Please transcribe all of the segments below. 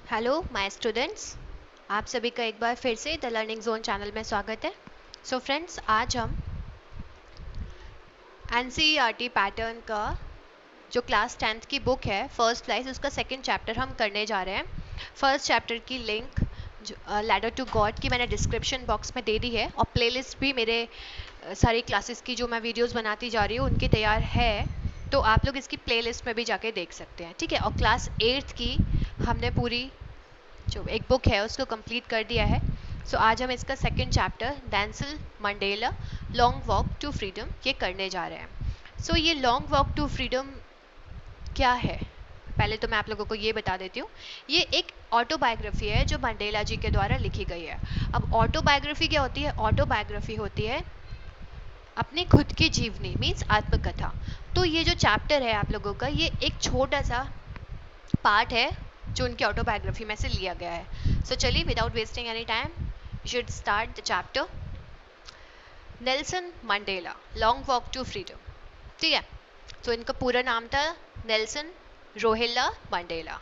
Hello my students, आप सभी का एक बार फिर से द लर्निंग जोन चैनल में स्वागत है। सो फ्रेंड्स, आज हम एनसीईआरटी पैटर्न का जो क्लास 10th की बुक है फर्स्ट क्लास, उसका सेकंड चैप्टर हम करने जा रहे हैं। फर्स्ट चैप्टर की लिंक लैडर टू गॉड की मैंने डिस्क्रिप्शन बॉक्स में दे दी है, और प्लेलिस्ट भी मेरे सारी क्लासेस की जो मैं वीडियोस बनाती जा रही हूँ उनकी तैयार है, तो आप लोग इसकी प्लेलिस्ट में भी जाके देख सकते हैं। ठीक है, और क्लास 8th की हमने पूरी जो एक बुक है उसको कंप्लीट कर दिया है। सो आज हम इसका second chapter Nelson Mandela long walk to freedom ये करने जा रहे हैं। सो ये लॉन्ग वॉक टू फ्रीडम क्या है, पहले तो मैं आप लोगों को ये बता देती हूँ। ये एक ऑटोबायोग्राफी है जो मंडेला जी के द्वारा लिखी गई है। अब ऑटोबायोग्राफी क्या होती है? ऑटोबायोग्राफी होती है अपनी खुद की जीवनी, मीन्स आत्मकथा। तो ये जो चैप्टर है आप लोगों का, ये एक छोटा सा पार्ट है जो उनकी ऑटोबायोग्राफी में से लिया गया है। सो चलिए, without wasting any time, you should start the chapter. Nelson Mandela long walk to freedom. ठीक है, तो इनका पूरा नाम था Nelson Rolihlahla Mandela.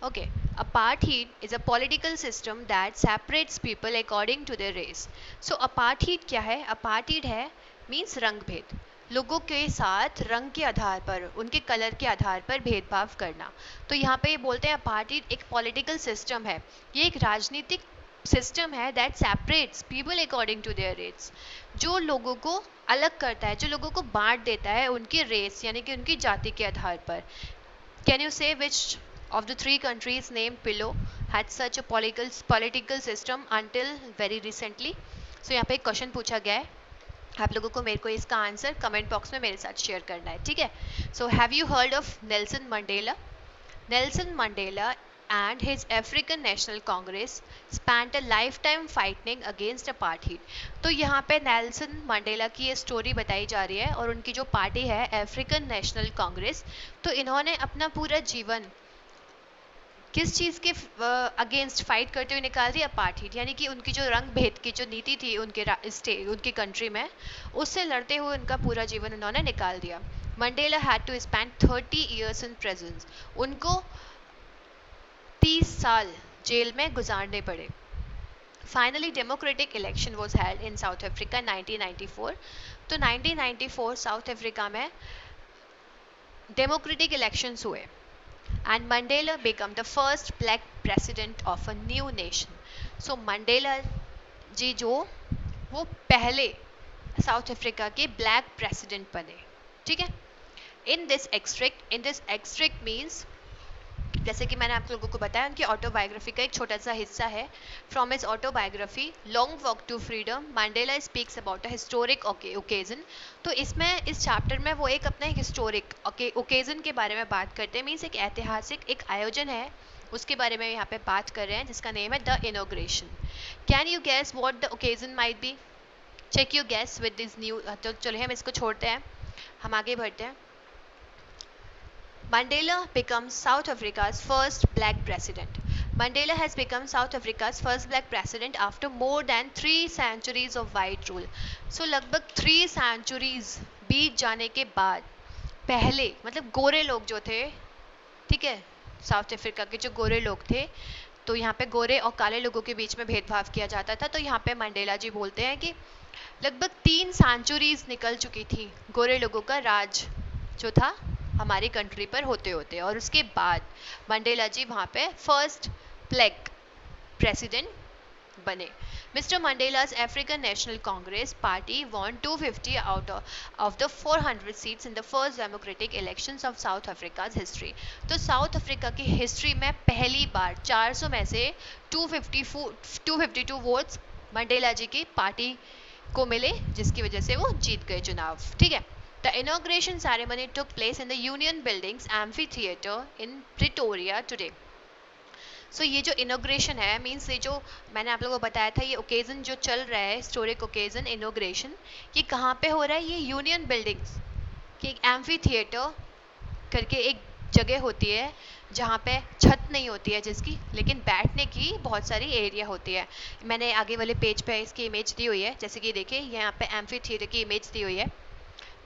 Okay, apartheid is a political system that separates people according to their race. So apartheid क्या है? apartheid है मीन्स रंग भेद, लोगों के साथ रंग के आधार पर, उनके कलर के आधार पर भेदभाव करना। तो यहाँ पे ये बोलते हैं apartheid एक पॉलिटिकल सिस्टम है, ये एक राजनीतिक सिस्टम है that separates people according to their race, जो लोगों को अलग करता है, जो लोगों को बांट देता है उनकी रेस यानी कि उनकी जाति के आधार पर। कैन यू से विच of the three countries named below had such a political system until very recently? So यहाँ पे एक क्वेश्चन पूछा गया है, आप लोगों को मेरे को इसका आंसर कमेंट बॉक्स में मेरे साथ शेयर करना है। ठीक है, so have you heard of Nelson Mandela? Nelson Mandela and his African National Congress spent a lifetime fighting against apartheid. तो यहाँ पे नेल्सन मंडेला की ये स्टोरी बताई जा रही है, और उनकी जो पार्टी है अफ्रीकन नेशनल कांग्रेस, तो इन्होंने अपना पूरा जीवन किस चीज़ के अगेंस्ट फाइट करते हुए निकाल रही अपार्थाइड, यानी कि उनकी जो रंग भेद की जो नीति थी उनकी कंट्री में, उससे लड़ते हुए उनका पूरा जीवन उन्होंने निकाल दिया। Mandela had to spend 30 years in prison, उनको 30 साल जेल में गुजारने पड़े। Finally democratic election was held in South Africa 1994। तो 1994 साउथ अफ्रीका में डेमोक्रेटिक इलेक्शंस हुए, and Mandela became the first black president of a new nation. So Mandela जी जो वो पहले साउथ अफ्रीका के ब्लैक प्रेसिडेंट बने। ठीक है, इन दिस एक्सट्रैक्ट मीन्स, जैसे कि मैंने आप लोगों को बताया, उनकी ऑटोबायोग्राफी का एक छोटा सा हिस्सा है। From his autobiography long walk to freedom Mandela speaks about a historic occasion. तो इसमें इस चैप्टर में वो एक अपना हिस्टोरिक ओकेजन के बारे में बात करते हैं, मीन्स एक ऐतिहासिक एक आयोजन है उसके बारे में यहाँ पे बात कर रहे हैं, जिसका नेम है the inauguration. Can you guess what the occasion might be? Check you guess with this new. तो चलिए हम इसको छोड़ते हैं, हम आगे बढ़ते हैं। Mandela becomes South Africa's first black president. Mandela has become South Africa's first black president after more than 3 centuries of white rule. So लगभग 3 centuries बीत जाने के बाद, पहले मतलब गोरे लोग जो थे, ठीक है, साउथ अफ्रीका के जो गोरे लोग थे, तो यहाँ पे गोरे और काले लोगों के बीच में भेदभाव किया जाता था। तो यहाँ पे मंडेला जी बोलते हैं कि लगभग 3 सेंचुरीज निकल चुकी थी गोरे लोगों का राज जो था हमारी कंट्री पर होते होते, और उसके बाद मंडेला जी वहाँ पे फर्स्ट ब्लैक प्रेसिडेंट बने। Mister Mandela's African National Congress party won 250 out of the 400 seats in the first democratic elections of South Africa's history. तो साउथ अफ्रीका की हिस्ट्री में पहली बार 400 में से 252 वोट्स मंडेला जी की पार्टी को मिले, जिसकी वजह से वो जीत गए चुनाव। ठीक है, The inauguration ceremony took place in the Union Buildings Amphitheatre in Pretoria today. So ये जो इनोग्रेशन है, मीन्स ये जो मैंने आप लोगों को बताया था, ये ओकेजन जो चल रहा है, हिस्टोरिक ओकेजन इनोग्रेशन, ये कहाँ पे हो रहा है? ये यूनियन बिल्डिंग्स की एक एम्फी थिएटर करके एक जगह होती है जहाँ पे छत नहीं होती है जिसकी, लेकिन बैठने की बहुत सारी एरिया होती है। मैंने आगे वाले पेज पे इसकी इमेज दी हुई है, जैसे कि देखिए यहाँ पे एम्फी थिएटर की इमेज दी हुई है।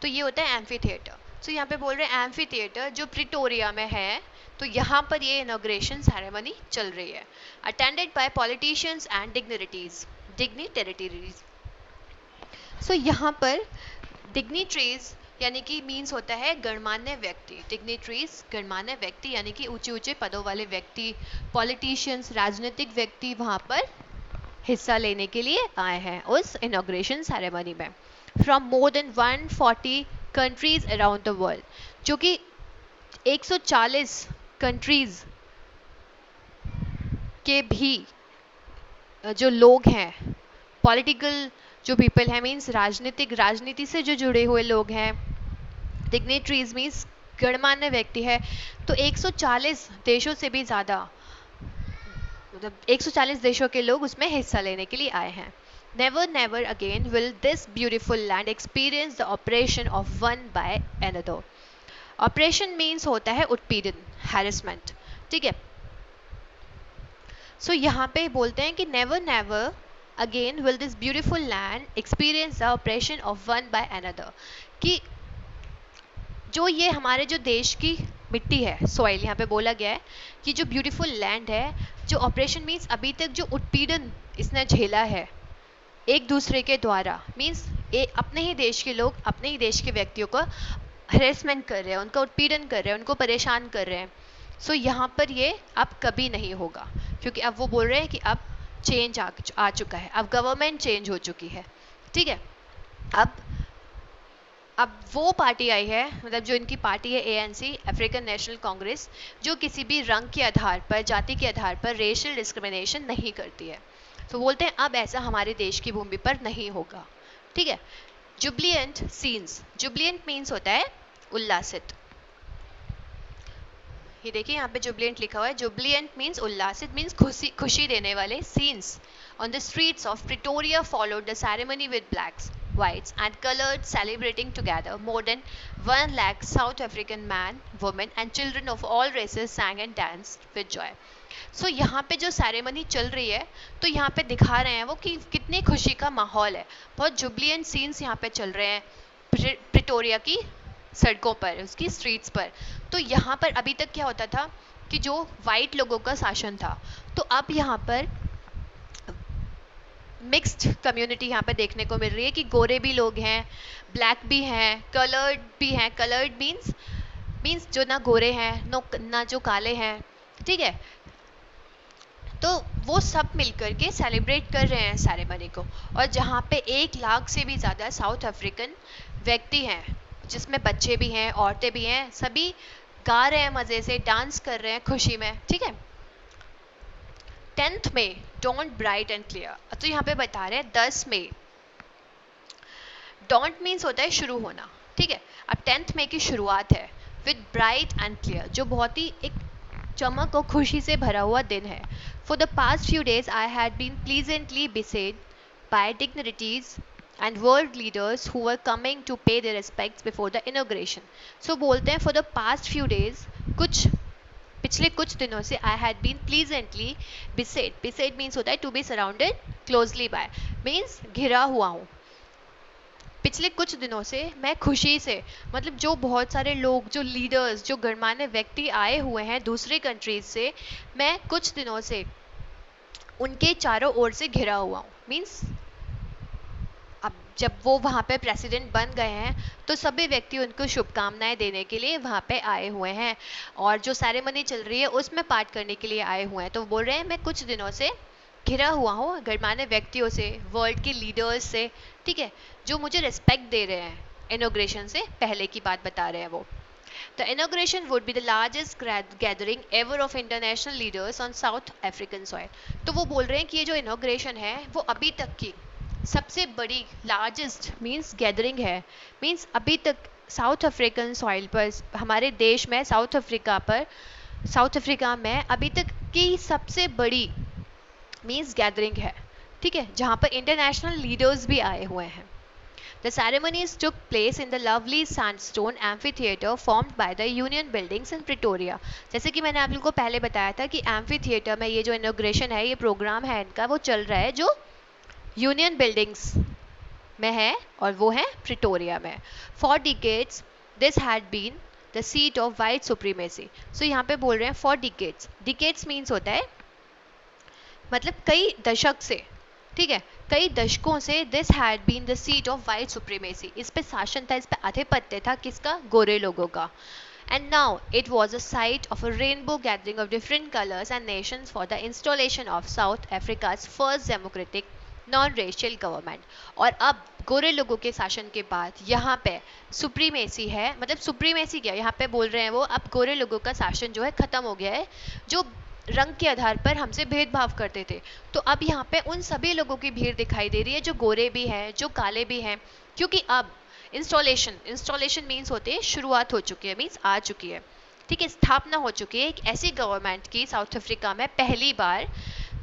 तो ये होता है एम्फी थिएटर। सो यहाँ पे बोल रहे हैं एम्फी थिएटर जो प्रिटोरिया में है, तो यहाँ पर ये इनॉग्रेशन सेरेमनी चल रही है, attended by politicians and dignitaries. So यहाँ पर डिग्निटरीज यानी कि मीन्स होता है गणमान्य व्यक्ति, डिग्निटरीज गणमान्य व्यक्ति यानी कि ऊंचे ऊंचे पदों वाले व्यक्ति, पॉलिटिशियंस राजनीतिक व्यक्ति वहाँ पर हिस्सा लेने के लिए आए हैं उस इनॉग्रेशन सेरेमनी में, from more than 140 countries around the world, जो कि 140 कंट्रीज के भी जो लोग हैं, पॉलिटिकल जो पीपल हैं, मीन्स राजनीति से जो जुड़े हुए लोग हैं, डिग्नेटरीज मीन्स गणमान्य व्यक्ति है, तो 140 देशों से भी ज़्यादा, मतलब 140 देशों के लोग उसमें हिस्सा लेने के लिए आए हैं। Never never again will this beautiful land experience the operation of one by another. Operation means होता है उत्पीड़न, हैरेसमेंट, ठीक है। सो यहाँ पे बोलते हैं कि never never again will this beautiful land experience the operation of one by another, कि जो ये हमारे जो देश की मिट्टी है, सॉइल, यहाँ पे बोला गया है कि जो ब्यूटीफुल लैंड है, जो ऑपरेशन मीन्स अभी तक जो उत्पीड़न इसने झेला है एक दूसरे के द्वारा, मीन्स अपने ही देश के लोग अपने ही देश के व्यक्तियों को हरेसमेंट कर रहे हैं, उनका उत्पीड़न कर रहे हैं, उनको परेशान कर रहे हैं। सो यहाँ पर ये अब कभी नहीं होगा, क्योंकि अब वो बोल रहे हैं कि अब चेंज आ चुका है, अब गवर्नमेंट चेंज हो चुकी है, ठीक है। अब वो पार्टी आई है, मतलब जो इनकी पार्टी है ANC, अफ्रीकन नेशनल कांग्रेस, जो किसी भी रंग के आधार पर, जाति के आधार पर रेशियल डिस्क्रिमिनेशन नहीं करती है। तो बोलते हैं अब ऐसा हमारे देश की भूमि पर नहीं होगा, ठीक है। जुबलिएंट सीन्स, जुबलिएंट मीन्स होता है उल्लासित, ये देखिए यहाँ पे जुबलिएंट लिखा हुआ है, जुबलिएंट मीन्स उल्लासित, मीन्स खुशी देने वाले। Scenes on the streets of Pretoria followed the ceremony with blacks, whites and colored celebrating together. More than 1 lakh South African men, women and children of all races sang and danced with joy. So यहाँ पे जो ceremony चल रही है, तो यहाँ पे दिखा रहे हैं वो कि कितनी खुशी का माहौल है, बहुत जुबलिएंट सीन्स यहाँ पे चल रहे हैं प्रिटोरिया की सड़कों पर, उसकी स्ट्रीट्स पर। तो यहाँ पर अभी तक क्या होता था कि जो वाइट लोगों का शासन था, तो अब यहाँ पर मिक्स्ड कम्युनिटी यहाँ पे देखने को मिल रही है कि गोरे भी लोग हैं, ब्लैक भी हैं, कलर्ड भी हैं। कलर्ड मीन्स जो ना गोरे हैं ना जो काले हैं, ठीक है। तो वो सब मिलकर के सेलिब्रेट कर रहे हैं सेरेमनी को, और जहाँ पे 1 लाख से भी ज़्यादा साउथ अफ्रीकन व्यक्ति हैं, जिसमें बच्चे भी हैं, औरतें भी हैं, सभी गा रहे हैं, मज़े से डांस कर रहे हैं खुशी में, ठीक है। 10th May dawned bright and clear, तो यहाँ पे बता रहे हैं 10 मई। डॉन्ट मीन्स होता है शुरू होना, ठीक है। अब 10th मई की शुरुआत है विद ब्राइट एंड क्लियर, जो बहुत ही एक चमक और खुशी से भरा हुआ दिन है। For the past few days I had been pleasantly besieged by dignities and world leaders who were coming to pay their respects before the inauguration. So बोलते हैं for the past few days, पिछले कुछ दिनों से I had been pleasantly beset. Beset means होता है to be surrounded closely by, means घिरा हुआ हूँ। पिछले कुछ दिनों से मैं खुशी से, मतलब जो बहुत सारे लोग, जो लीडर्स, जो गणमान्य व्यक्ति आए हुए हैं दूसरे कंट्रीज से, मैं कुछ दिनों से उनके चारों ओर से घिरा हुआ हूँ। मीन्स अब जब वो वहाँ पे प्रेसिडेंट बन गए हैं, तो सभी व्यक्ति उनको शुभकामनाएं देने के लिए वहाँ पे आए हुए हैं, और जो सेरेमनी चल रही है उसमें पार्ट करने के लिए आए हुए हैं। तो बोल रहे हैं मैं कुछ दिनों से घिरा हुआ हूँ गणमान्य व्यक्तियों से, वर्ल्ड के लीडर्स से, ठीक है, जो मुझे रिस्पेक्ट दे रहे हैं। इनॉग्रेशन से पहले की बात बता रहे हैं वो। The inauguration would be the largest gathering ever of international leaders on South African soil. तो वो बोल रहे हैं कि ये जो इनॉग्रेशन है वो अभी तक की सबसे बड़ी, लार्जेस्ट मीन्स गैदरिंग है, मीन्स अभी तक साउथ अफ्रीकन सॉइल पर, हमारे देश में साउथ अफ्रीका में अभी तक की सबसे बड़ी मीन्स गैदरिंग है, ठीक है, जहाँ पर इंटरनेशनल लीडर्स भी आए हुए हैं। The ceremonies took place in the lovely sandstone amphitheater formed by the Union Buildings in Pretoria. जैसे कि मैंने आप लोगों को पहले बताया था कि एम्फीथिएटर में ये जो इनॉग्रेशन है, ये प्रोग्राम है इनका, वो चल रहा है जो यूनियन बिल्डिंग्स में है, और वो है प्रिटोरिया में। For decades this had been the seat of white supremacy. So यहाँ पे बोल रहे हैं फॉर डिकेड्स. डिकेड्स मीन्स होता है मतलब कई दशक से, ठीक है, कई दशकों से this had been the seat of white supremacy. इस पे शासन था, इस पे आधिपत्य था किसका? गोरे लोगों का. And now it was a site of a rainbow gathering of different colors and nations for the installation of South Africa's first democratic non-racial government. और अब गोरे लोगों के शासन के बाद यहाँ पे सुप्रीमेसी है. मतलब सुप्रीमेसी क्या, यहाँ पे बोल रहे हैं वो अब गोरे लोगों का शासन जो है खत्म हो गया है, जो रंग के आधार पर हमसे भेदभाव करते थे. तो अब यहाँ पे उन सभी लोगों की भीड़ दिखाई दे रही है जो गोरे भी हैं, जो काले भी हैं, क्योंकि अब इंस्टॉलेशन मीन्स होते हैं शुरुआत हो चुकी है, मीन्स आ चुकी है, ठीक है, स्थापना हो चुकी है एक ऐसी गवर्नमेंट की साउथ अफ्रीका में पहली बार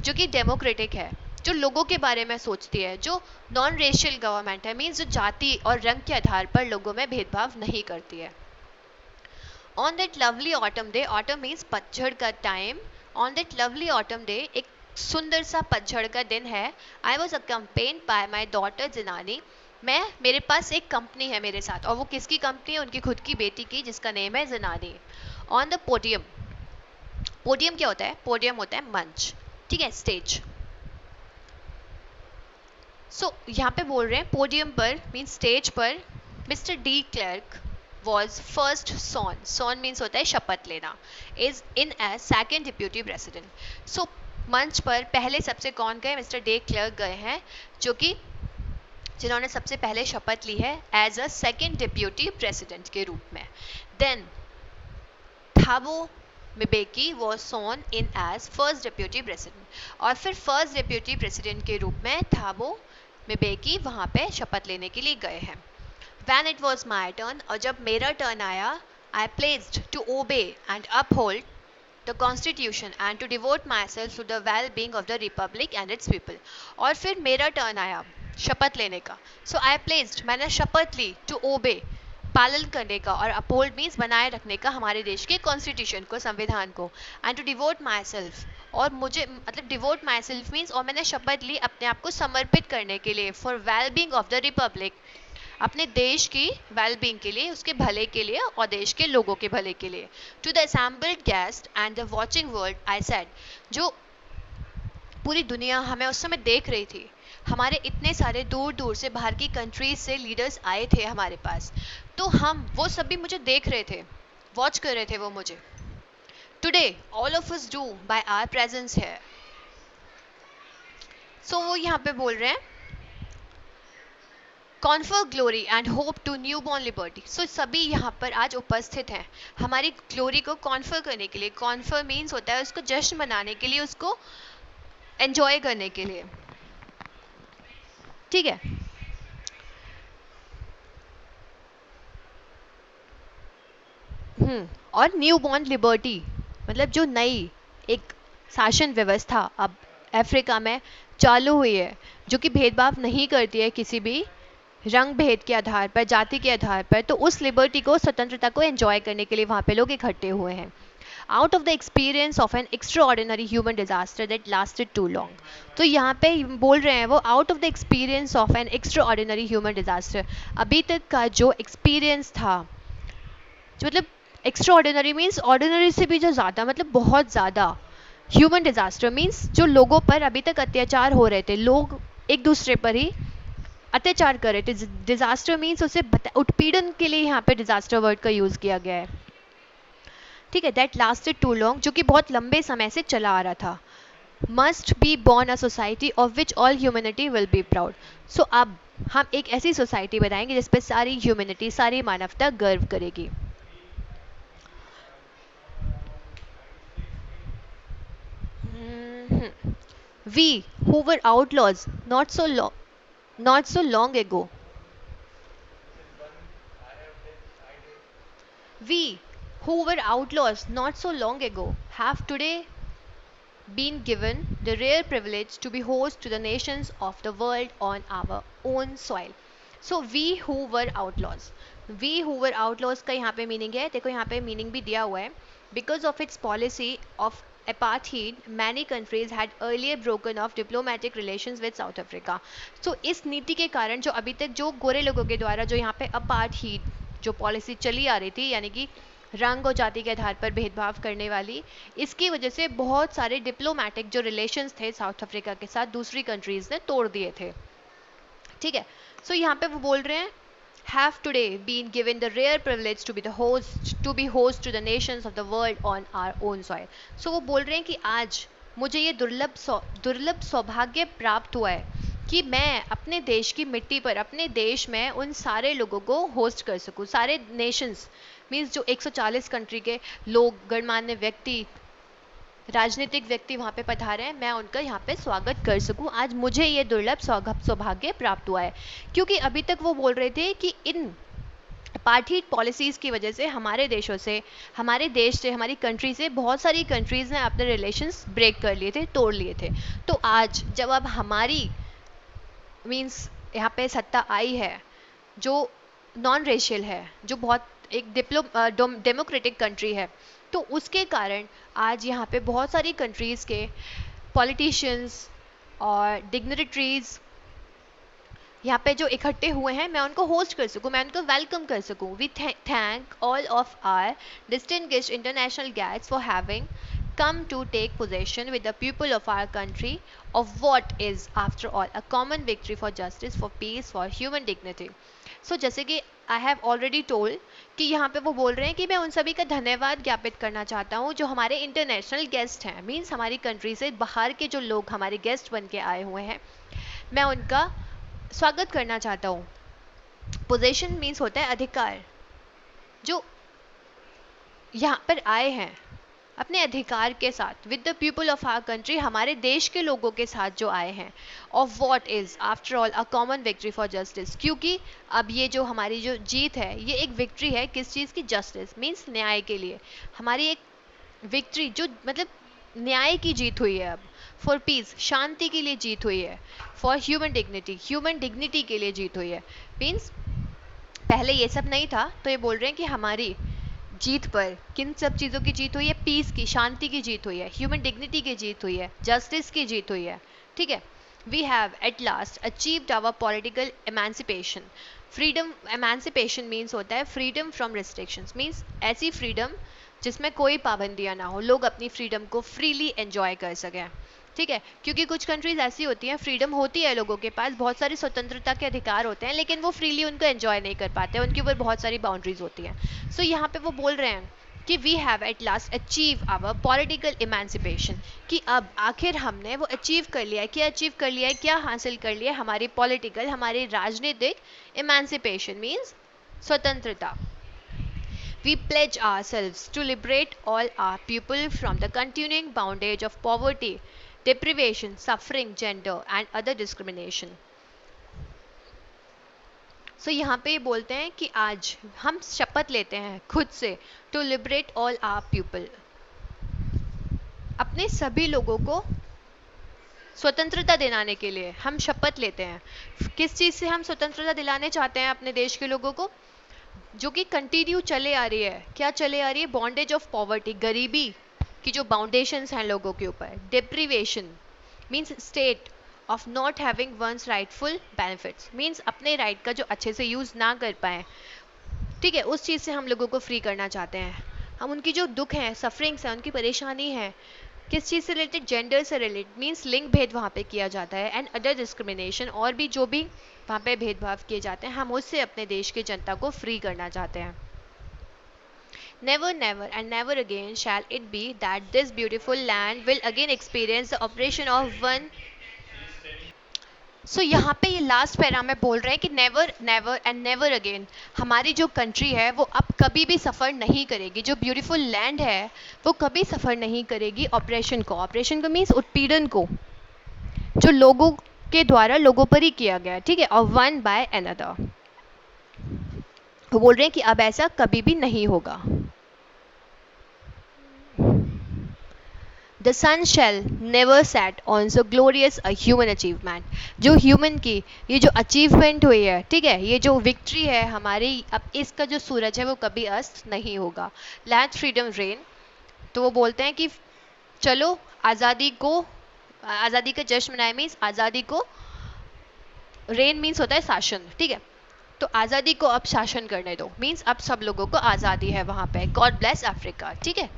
जो कि डेमोक्रेटिक है, जो लोगों के बारे में सोचती है, जो नॉन रेशियल गवर्नमेंट है, मीन्स जो जाति और रंग के आधार पर लोगों में भेदभाव नहीं करती है. On that lovely autumn day, autumn means पतझड़ का time, on that lovely autumn day, एक सुंदर सा पतझड़ का दिन है. I was accompanied by my daughter Zenani. मेरे पास एक कंपनी है मेरे साथ, और वो किसकी कंपनी है? उनकी खुद की बेटी की, जिसका नेम है Zenani. On the podium. Podium क्या होता है? पोडियम होता है मंच, ठीक है, स्टेज. सो यहाँ पे बोल रहे हैं पोडियम पर मीन स्टेज पर mister de Klerk was first sworn. Sworn means होता है शपथ लेना. Is in as second deputy president. So मंच पर पहले सबसे कौन गए? मिस्टर डी क्लर्क गए हैं, जो कि जिन्होंने सबसे पहले शपथ ली है as a second deputy president के रूप में. Then Thabo Mbeki was sworn in as first deputy president. और फिर फर्स्ट डिप्यूटी प्रेसिडेंट के रूप में थाबो मिबेकी वहाँ पे शपथ लेने के लिए गए हैं. When it was my turn, और जब मेरा टर्न आया, I pledged to obey and uphold the constitution and to devote myself to the well-being of the republic and its people. और फिर मेरा टर्न आया शपथ लेने का. सो आई प्लेस्ड, मैंने शपथ ली, टू ओबे, पालन करने का, और अपहोल्ड मीन्स बनाए रखने का हमारे देश के कॉन्स्टिट्यूशन को, संविधान को, and to devote myself, और मुझे मतलब डिवोट माई सेल्फ मीन्स, और मैंने शपथ ली अपने आप को समर्पित करने के लिए, for wellbeing of the Republic, अपने देश की वेलबींग के लिए, उसके भले के लिए और देश के लोगों के भले के लिए. To the assembled guests and the watching world I said, जो पूरी दुनिया हमें उस समय देख रही थी, हमारे इतने सारे दूर दूर से बाहर की कंट्रीज से लीडर्स आए थे हमारे पास, तो हम वो सब भी मुझे देख रहे थे, वॉच कर रहे थे वो मुझे. Today all of us do by our presence है. सो वो यहाँ पे बोल रहे हैं confer glory and hope to newborn liberty. So सभी यहाँ पर आज उपस्थित हैं हमारी ग्लोरी को कॉन्फर करने के लिए. कॉन्फर मीन्स होता है उसको जश्न मनाने के लिए, उसको एंजॉय करने के लिए, ठीक है. और न्यू बॉर्न लिबर्टी मतलब जो नई एक शासन व्यवस्था अब अफ्रीका में चालू हुई है, जो कि भेदभाव नहीं करती है किसी भी रंग भेद के आधार पर, जाति के आधार पर, तो उस लिबर्टी को, स्वतंत्रता को एंजॉय करने के लिए वहाँ पे लोग इकट्ठे हुए हैं. Out of the experience of an extraordinary human disaster that lasted too long. तो यहाँ पे बोल रहे हैं वो out of the experience of an extraordinary human disaster, अभी तक का जो एक्सपीरियंस था, जो मतलब एक्स्ट्रा ऑर्डिनरी मीन्स ऑर्डिनरी से भी जो ज़्यादा, मतलब बहुत ज़्यादा. ह्यूमन डिजास्टर मीन्स जो लोगों पर अभी तक अत्याचार हो रहे थे, लोग एक दूसरे पर ही अत्याचार कर रहे थे. डिजास्टर मीन्स उसे उत्पीड़न के लिए यहाँ पे डिजास्टर वर्ड का यूज किया गया है, ठीक है. दैट लास्टेड टू लॉन्ग, जो कि बहुत लंबे समय से चला आ रहा था. Must be born a society of which all humanity will be proud. So अब हम एक ऐसी सोसाइटी बनाएंगे जिस पे सारी ह्यूमैनिटी, सारी मानवता गर्व करेगी. We who were outlaws not so long ago. We who were outlaws not so long ago have today been given the rare privilege to be host to the nations of the world on our own soil. So we who were outlaws. We who were outlaws का यहाँ पे meaning है, देखो यहाँ पे meaning भी दिया हुआ है. Because of its policy of apartheid, many countries had earlier broken off diplomatic relations with South Africa. So इस नीति के कारण जो अभी तक जो गोरे लोगों के द्वारा जो यहाँ पे apartheid जो पॉलिसी चली आ रही थी, यानी कि रंग और जाति के आधार पर भेदभाव करने वाली, इसकी वजह से बहुत सारे डिप्लोमेटिक जो रिलेशंस थे साउथ अफ्रीका के साथ दूसरी कंट्रीज ने तोड़ दिए थे। ठीक है, सो यहाँ पे वो बोल रहे हैं have today been given the rare privilege to be host to the nations of the world on our own soil. So वो बोल रहे हैं कि आज मुझे ये दुर्लभ सौभाग्य प्राप्त हुआ है कि मैं अपने देश की मिट्टी पर, अपने देश में उन सारे लोगों को होस्ट कर सकूं, सारे नेशंस मीन्स जो 140 कंट्री के लोग, गणमान्य व्यक्ति, राजनीतिक व्यक्ति वहाँ पे पधारे हैं, मैं उनका यहाँ पे स्वागत कर सकूं। आज मुझे ये दुर्लभ सौभाग्य प्राप्त हुआ है, क्योंकि अभी तक वो बोल रहे थे कि इन अपार्थाइड पॉलिसीज़ की वजह से हमारे देशों से, हमारे देश से, हमारी कंट्री से बहुत सारी कंट्रीज़ ने अपने रिलेशंस ब्रेक कर लिए थे, तोड़ लिए थे। तो आज जब अब हमारी मीन्स यहाँ पे सत्ता आई है जो नॉन रेशियल है, जो बहुत एक डेमोक्रेटिक कंट्री है, तो उसके कारण आज यहाँ पे बहुत सारी कंट्रीज़ के पॉलिटिशियंस और डिग्निटरीज यहाँ पे जो इकट्ठे हुए हैं, मैं उनको होस्ट कर सकूँ, मैं उनको वेलकम कर सकूँ। We thank all of our distinguished international guests for having come to take possession with the people of our country of what is after all a common victory for justice, for peace, for human dignity. So जैसे कि I have already told कि यहाँ पे वो बोल रहे हैं कि मैं उन सभी का धन्यवाद ज्ञापित करना चाहता हूँ जो हमारे इंटरनेशनल गेस्ट हैं, मीन्स हमारी कंट्री से बाहर के जो लोग हमारे गेस्ट बन के आए हुए हैं, मैं उनका स्वागत करना चाहता हूँ। पोजेशन मीन्स होता है अधिकार, जो यहाँ पर आए हैं अपने अधिकार के साथ, with the people of our country, हमारे देश के लोगों के साथ जो आए हैं, of what is after all a common victory for justice, क्योंकि अब ये जो हमारी जो जीत है ये एक विक्ट्री है किस चीज़ की, जस्टिस मीन्स न्याय के लिए, हमारी एक विक्ट्री जो मतलब न्याय की जीत हुई है अब, फॉर पीस शांति के लिए जीत हुई है, फॉर ह्यूमन डिग्निटी के लिए जीत हुई है। मीन्स पहले ये सब नहीं था, तो ये बोल रहे हैं कि हमारी जीत पर किन सब चीज़ों की जीत हुई है, पीस की, शांति की जीत हुई है, ह्यूमन डिग्निटी की जीत हुई है, जस्टिस की जीत हुई है। ठीक है, we have at last achieved our political emancipation. Freedom, emancipation means होता है फ्रीडम फ्रॉम रिस्ट्रिक्शंस, मीन्स ऐसी फ्रीडम जिसमें कोई पाबंदियां ना हो, लोग अपनी फ्रीडम को फ्रीली एंजॉय कर सकें। ठीक है, क्योंकि कुछ कंट्रीज ऐसी होती हैं, फ्रीडम होती है लोगों के पास, बहुत सारी स्वतंत्रता के अधिकार होते हैं, लेकिन वो फ्रीली उनको एंजॉय नहीं कर पाते, उनके ऊपर बहुत सारी बाउंड्रीज होती हैं। सो यहाँ पे वो बोल रहे हैं कि we have at last achieve our political emancipation, कि अब आखिर हमने वो अचीव कर लिया है। क्या अचीव कर लिया है, क्या हासिल कर लिया है, हमारी पॉलिटिकल, हमारी राजनीतिक इमेंसिपेशन मीन्स स्वतंत्रता। We pledge ourselves to liberate all our people from the continuing bondage of poverty, deprivation, suffering, gender and other discrimination. So यहाँ पे बोलते हैं कि आज हम शपथ लेते हैं खुद से to liberate all our people, अपने सभी लोगों को स्वतंत्रता दिलाने के लिए हम शपथ लेते हैं। किस चीज़ से हम स्वतंत्रता दिलाने चाहते हैं अपने देश के लोगों को, जो कि कंटिन्यू चले आ रही है। क्या चले आ रही है, बॉन्डेज ऑफ पॉवर्टी, गरीबी की जो बाउंडेशंस हैं लोगों के ऊपर, deprivation means state of not having one's rightful benefits, means अपने राइट का जो अच्छे से यूज़ ना कर पाए। ठीक है, उस चीज़ से हम लोगों को फ्री करना चाहते हैं। हम उनकी जो दुख हैं, सफरिंग्स हैं, उनकी परेशानी है, किस चीज़ से रिलेटेड, जेंडर से रिलेटेड, मीन्स लिंग भेद वहाँ पे किया जाता है, एंड अदर डिस्क्रिमिनेशन, और भी जो भी वहाँ पे भेदभाव किए जाते हैं, हम उससे अपने देश की जनता को फ्री करना चाहते हैं। Never, never and never again shall it be that this beautiful land will again experience the oppression of one. सो यहाँ पे ये लास्ट पैरा में बोल रहे हैं कि never, never and never again हमारी जो कंट्री है वो अब कभी भी सफ़र नहीं करेगी, जो ब्यूटीफुल लैंड है वो कभी सफ़र नहीं करेगी ऑपरेशन को मीन्स उत्पीड़न को, जो लोगों के द्वारा लोगों पर ही किया गया है। ठीक है, और वन बाय अनदर, वो बोल रहे हैं कि अब ऐसा कभी भी नहीं होगा। The sun shall never set on so glorious a human achievement. जो ह्यूमन की ये जो अचीवमेंट हुई है, ठीक है, ये जो विक्ट्री है हमारी, अब इसका जो सूरज है वो कभी अस्त नहीं होगा। लैंड फ्रीडम रेन, तो वो बोलते हैं कि चलो आज़ादी का जश्न मनाए, मीन्स आज़ादी को, रेन मीन्स होता है शासन। ठीक है, तो आज़ादी को अब शासन करने दो, मीन्स अब सब लोगों को आज़ादी है वहाँ पे, गॉड ब्लेस अफ्रीका, ठीक है।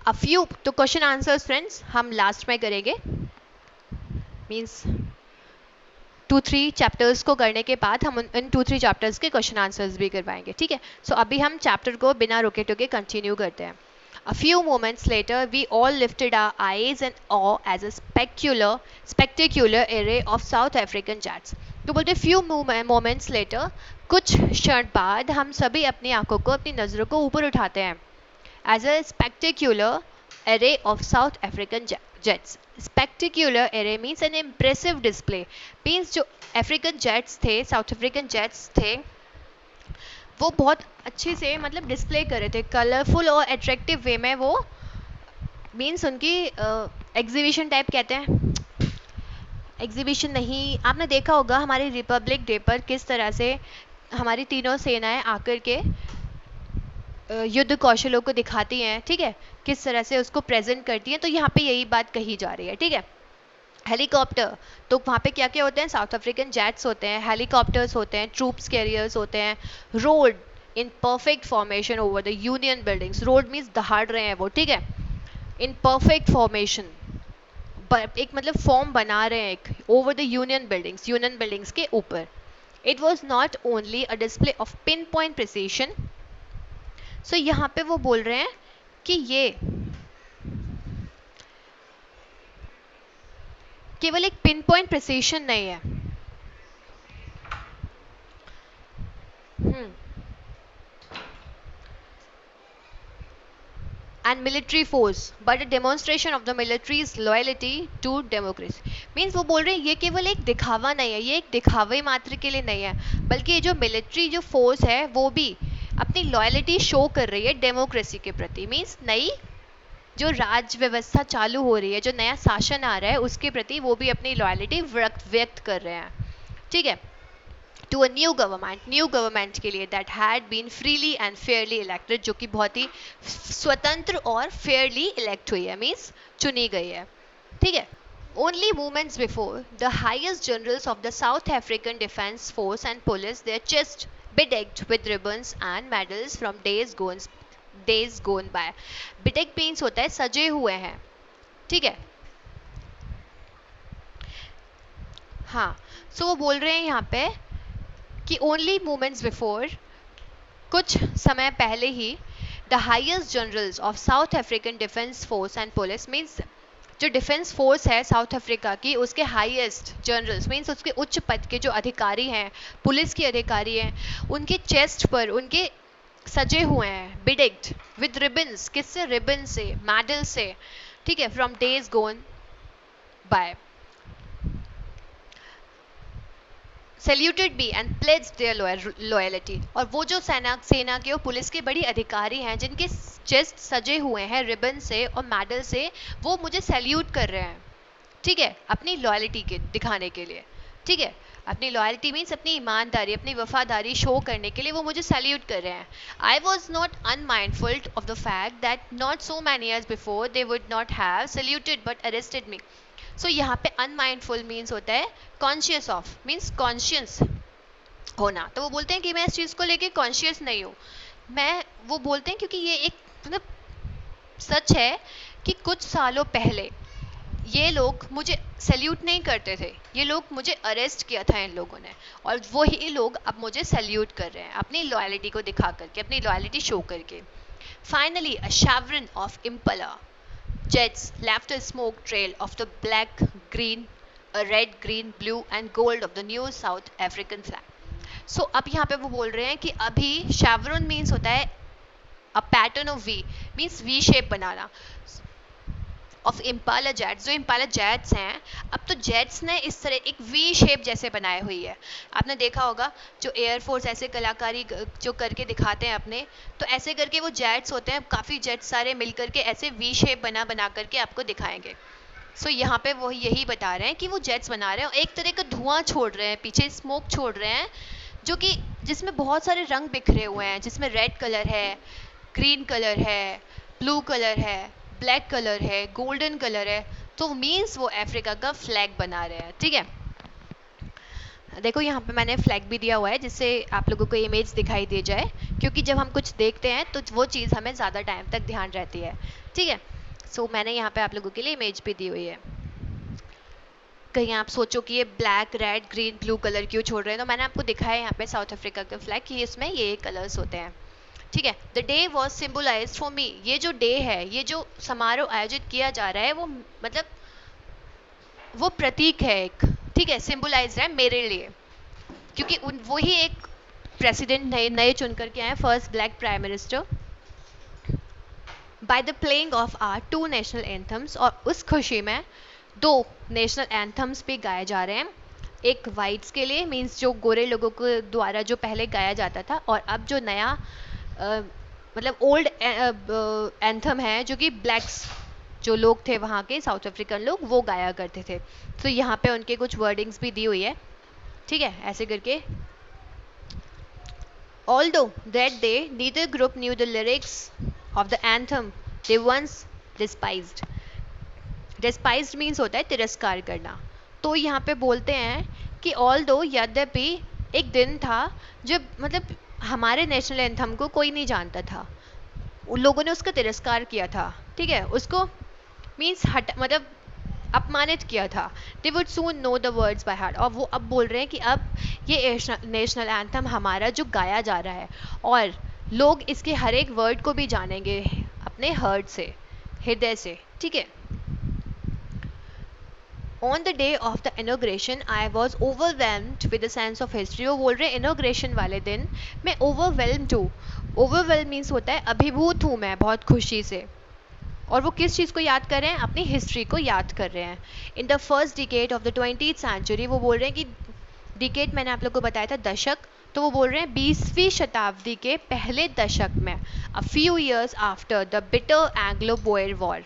अ फ्यू तो क्वेश्चन आंसर्स फ्रेंड्स हम लास्ट में करेंगे, मीन्स 2-3 चैप्टर्स को करने के बाद हम इन 2-3 चैप्टर्स के क्वेश्चन आंसर्स भी करवाएंगे, ठीक है। सो अभी हम चैप्टर को बिना रोके टोके कंटिन्यू करते हैं। A few moments later, we all lifted our eyes in awe as a spectacular array of South African jets. तो बोलते few moments later, कुछ क्षण बाद हम सभी अपनी आंखों को, अपनी नज़रों को ऊपर उठाते हैं as a spectacular array of South African jets. Spectacular array means an impressive display. Means जो African jets थे, South African jets थे, वो बहुत अच्छे से मतलब डिस्प्ले कर रहे थे, कलरफुल और अट्रैक्टिव वे में। वो मीन्स उनकी एग्जीबिशन टाइप कहते हैं, एग्जीबिशन नहीं, आपने देखा होगा हमारे रिपब्लिक डे पर किस तरह से हमारी तीनों सेनाएं आकर के युद्ध कौशलों को दिखाती हैं, ठीक है, किस तरह से उसको प्रेजेंट करती हैं। तो यहाँ पे यही बात कही जा रही है, ठीक है। हेलीकॉप्टर, तो वहाँ पे क्या क्या होते हैं, साउथ अफ्रीकन जेट्स होते हैं, हेलीकॉप्टर्स होते हैं, ट्रूप्स कैरियर्स होते हैं, road in perfect formation over the union buildings, road means दहाड़ रहे हैं वो, ठीक है, इन परफेक्ट फॉर्मेशन, एक मतलब फॉर्म बना रहे हैं एक, ओवर द यूनियन बिल्डिंग्स के ऊपर। It was not only a display of pinpoint precision. So यहाँ पे वो बोल रहे हैं कि ये केवल एक पिन पॉइंट प्रिसीशन नहीं है, and military force but a demonstration of the military's loyalty to democracy. Means वो बोल रहे हैं ये केवल एक दिखावा नहीं है, ये एक दिखावे मात्र के लिए नहीं है, बल्कि ये जो मिलिट्री जो फोर्स है वो भी अपनी लॉयलिटी शो कर रही है डेमोक्रेसी के प्रति। मीन्स नई जो राज व्यवस्था चालू हो रही है, जो नया शासन आ रहा है उसके प्रति वो भी अपनी लॉयलिटी व्यक्त कर रहे हैं, ठीक है, टू अ न्यू गवर्नमेंट के लिए that had been freely and fairly elected, जो कि बहुत ही स्वतंत्र और फेयरली इलेक्ट हुई है, मीन्स चुनी गई है, ठीक है। Only moments before, the highest generals of the South African Defence Force and Police, their chests bedecked with ribbons and medals from days gone by. Bedecked means होता है सजे हुए हैं, ठीक है। हाँ, सो वो बोल रहे हैं यहाँ पे कि ओनली मोमेंट्स बिफोर, कुछ समय पहले ही, the highest generals of South African defence force and police, means जो डिफेंस फोर्स है साउथ अफ्रीका की, उसके हाईएस्ट जनरल्स मीन्स उसके उच्च पद के जो अधिकारी हैं, पुलिस के अधिकारी हैं, उनके चेस्ट पर उनके सजे हुए हैं, बिडेक्ड विद रिबन्स, किससे, रिबन से, मेडल से, ठीक है, from days gone by, saluted me and pledged their loyalty. और वो जो सेना के और पुलिस के बड़ी अधिकारी हैं जिनके चेस्ट सजे हुए हैं रिबन से और मेडल से, वो मुझे सैल्यूट कर रहे हैं, ठीक है, अपनी लॉयलिटी के दिखाने के लिए, ठीक है, अपनी लॉयल्टी मीन्स अपनी ईमानदारी, अपनी वफादारी शो करने के लिए वो मुझे सैल्यूट कर रहे हैं। I was not unmindful of the fact that not so many years before they would not have saluted but arrested me. So यहाँ पे अनमाइंडफुल मीन्स होता है कॉन्शियस ऑफ, मीन्स कॉन्शियस होना। तो वो बोलते हैं कि मैं इस चीज़ को लेके कॉन्शियस नहीं हूँ, मैं, वो बोलते हैं क्योंकि ये एक मतलब सच है कि कुछ सालों पहले ये लोग मुझे सैल्यूट नहीं करते थे, ये लोग मुझे अरेस्ट किया था इन लोगों ने, और वही लोग अब मुझे सैल्यूट कर रहे हैं अपनी लॉयलिटी को दिखा करके, अपनी लॉयलिटी शो करके। Finally a chevron of Impala jets left a smoke trail of the black, green, red, green, blue and gold of the new South African flag. So अब यहाँ पे वो बोल रहे हैं कि अभी chevron means होता है a pattern of V, means V shape banana, of Impala jets, जो इम्पाला जेट्स हैं, अब तो जेट्स ने इस तरह एक वी शेप जैसे बनाई हुई है। आपने देखा होगा जो एयरफोर्स ऐसे कलाकारी जो करके दिखाते हैं अपने, तो ऐसे करके वो जेट्स होते हैं, काफ़ी जेट्स सारे मिल करके ऐसे वी शेप बना करके आपको दिखाएंगे। सो यहाँ पे वो यही बता रहे हैं कि वो जेट्स बना रहे हैं और एक तरह का धुआं छोड़ रहे हैं, पीछे स्मोक छोड़ रहे हैं, जो कि जिसमें बहुत सारे रंग बिखरे हुए हैं, जिसमें रेड कलर है, ग्रीन कलर है, ब्लू कलर है, ब्लैक कलर है, गोल्डन कलर है। तो मीन्स वो अफ्रीका का फ्लैग बना रहे हैं, ठीक है। देखो यहाँ पे मैंने फ्लैग भी दिया हुआ है जिससे आप लोगों को इमेज दिखाई दे जाए, क्योंकि जब हम कुछ देखते हैं तो वो चीज़ हमें ज़्यादा टाइम तक ध्यान रहती है। ठीक है, सो मैंने यहाँ पे आप लोगों के लिए इमेज भी दी हुई है। कहीं आप सोचो कि ये black red green blue colour क्यों छोड़ रहे हैं, तो मैंने आपको दिखाया है यहाँ पे साउथ अफ्रीका का फ्लैग कि इसमें ये कलर्स होते हैं। ठीक है, the day was symbolise for me, ये जो डे है, ये जो समारोह आयोजित किया जा रहा है, वो मतलब वो प्रतीक है एक। ठीक है, सिम्बोलाइज है मेरे लिए, क्योंकि वही एक प्रेसिडेंट नए नए चुन करके आए, first black prime minister, by the playing of our two national anthems, और उस खुशी में दो नेशनल एंथम्स भी गाए जा रहे हैं। एक वाइट्स के लिए, मींस जो गोरे लोगों के द्वारा जो पहले गाया जाता था, और अब जो नया मतलब ओल्ड एंथम है जो कि ब्लैक्स जो लोग थे वहाँ के साउथ अफ्रीकन लोग वो गाया करते थे। तो यहाँ पे उनके कुछ वर्डिंग्स भी दी हुई है। ठीक है, ऐसे करके, although that day neither group knew the lyrics of the anthem they once despised. Despised means होता है तिरस्कार करना। तो यहाँ पे बोलते हैं कि although, यद्यपि, एक दिन था जब मतलब हमारे नेशनल एंथम को कोई नहीं जानता था, उन लोगों ने उसका तिरस्कार किया था। ठीक है, उसको मीन्स हट मतलब अपमानित किया था। They would soon know the words by heart, और वो अब बोल रहे हैं कि अब ये नेशनल एंथम हमारा जो गाया जा रहा है, और लोग इसके हर एक वर्ड को भी जानेंगे अपने हर्ट से, हृदय से। ठीक है, on the day of the inauguration I was overwhelmed with the sense of history. वो बोल रहे हैं इनोग्रेशन वाले दिन मैं ओवरवेल्म्ड हूँ। ओवरवेल्म मीन्स होता है अभिभूत हूँ मैं बहुत खुशी से। और वो किस चीज़ को याद कर रहे हैं? अपनी हिस्ट्री को याद कर रहे हैं। In the first decade of the 20th century, वो बोल रहे हैं कि डिकेड मैंने आप लोग को बताया था दशक, तो वो बोल रहे हैं 20वीं शताब्दी के पहले दशक में, a few years after the bitter Anglo Boer war,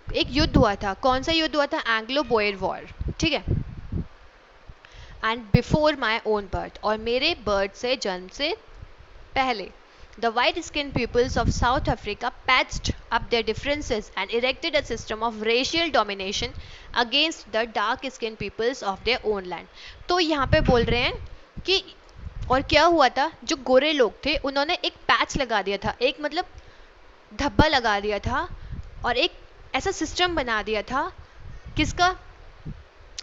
एक युद्ध हुआ था। कौन सा युद्ध हुआ था? Anglo Boer war. ठीक है, and before my own birth, और मेरे बर्थ से, जन्म से पहले, the white-skinned peoples of South Africa patched up their differences and erected a system of racial domination against the dark-skinned peoples of their own land. तो यहाँ पे बोल रहे हैं कि और क्या हुआ था, जो गोरे लोग थे उन्होंने एक पैच लगा दिया था, एक मतलब धब्बा लगा दिया था, और एक ऐसा सिस्टम बना दिया था किसका?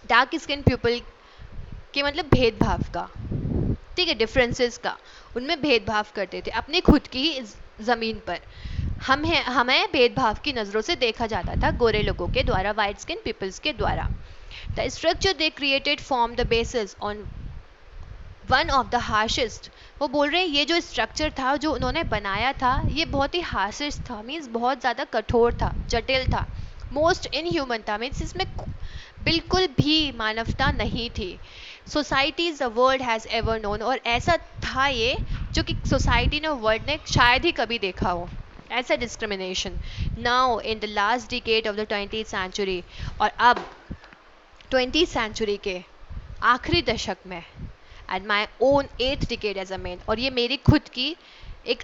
डार्क स्किन पीपल के मतलब भेदभाव का। ठीक है, डिफरेंसेस का, उनमें भेदभाव करते थे अपने खुद की ही ज़मीन पर। हमें भेदभाव की नज़रों से देखा जाता था गोरे लोगों के द्वारा, वाइट स्किन पीपल्स के द्वारा। The structure they created form the basis on one of the harshest. वो बोल रहे हैं ये जो स्ट्रक्चर था जो उन्होंने बनाया था, ये बहुत ही हार्शेस्ट था, मीन्स बहुत ज़्यादा कठोर था, जटिल था, मोस्ट इनह्यूमन था, मीन्स इसमें बिल्कुल भी मानवता नहीं थी। Societies the world has ever known, और ऐसा था ये जो कि सोसाइटी ने, वर्ल्ड ने शायद ही कभी देखा हो ऐसा discrimination. Now in the last decade of the 20th century, और अब 20th सेंचुरी के आखिरी दशक में, and my own 8th decade as a man, और ये मेरी खुद की एक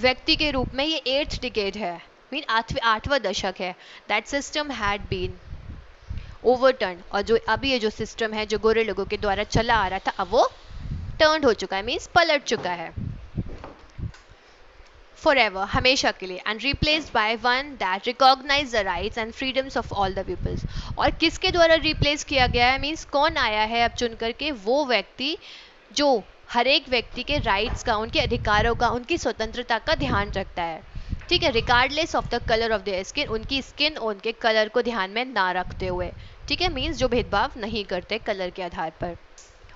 व्यक्ति के रूप में ये 8th डिकेड है, मीन आठवां दशक है। That system had been overturn, और जो अभी ये जो सिस्टम है जो गोरे लोगों के द्वारा चला आ रहा था, अब वो टर्न हो चुका है, मीन्स पलट चुका है फॉर एवर, हमेशा के लिए, and replaced by one that recognize the rights and freedoms of all the peoples. और किसके द्वारा रिप्लेस किया गया है? मीन्स कौन आया है अब चुन करके? वो व्यक्ति जो हर एक व्यक्ति के राइट्स का, उनके अधिकारों का, उनकी स्वतंत्रता का ध्यान रखता है। ठीक है, regardless of the colour of their skin, उनकी स्किन, उनके कलर को ध्यान में ना रखते हुए। ठीक है, मीन्स जो भेदभाव नहीं करते कलर के आधार पर,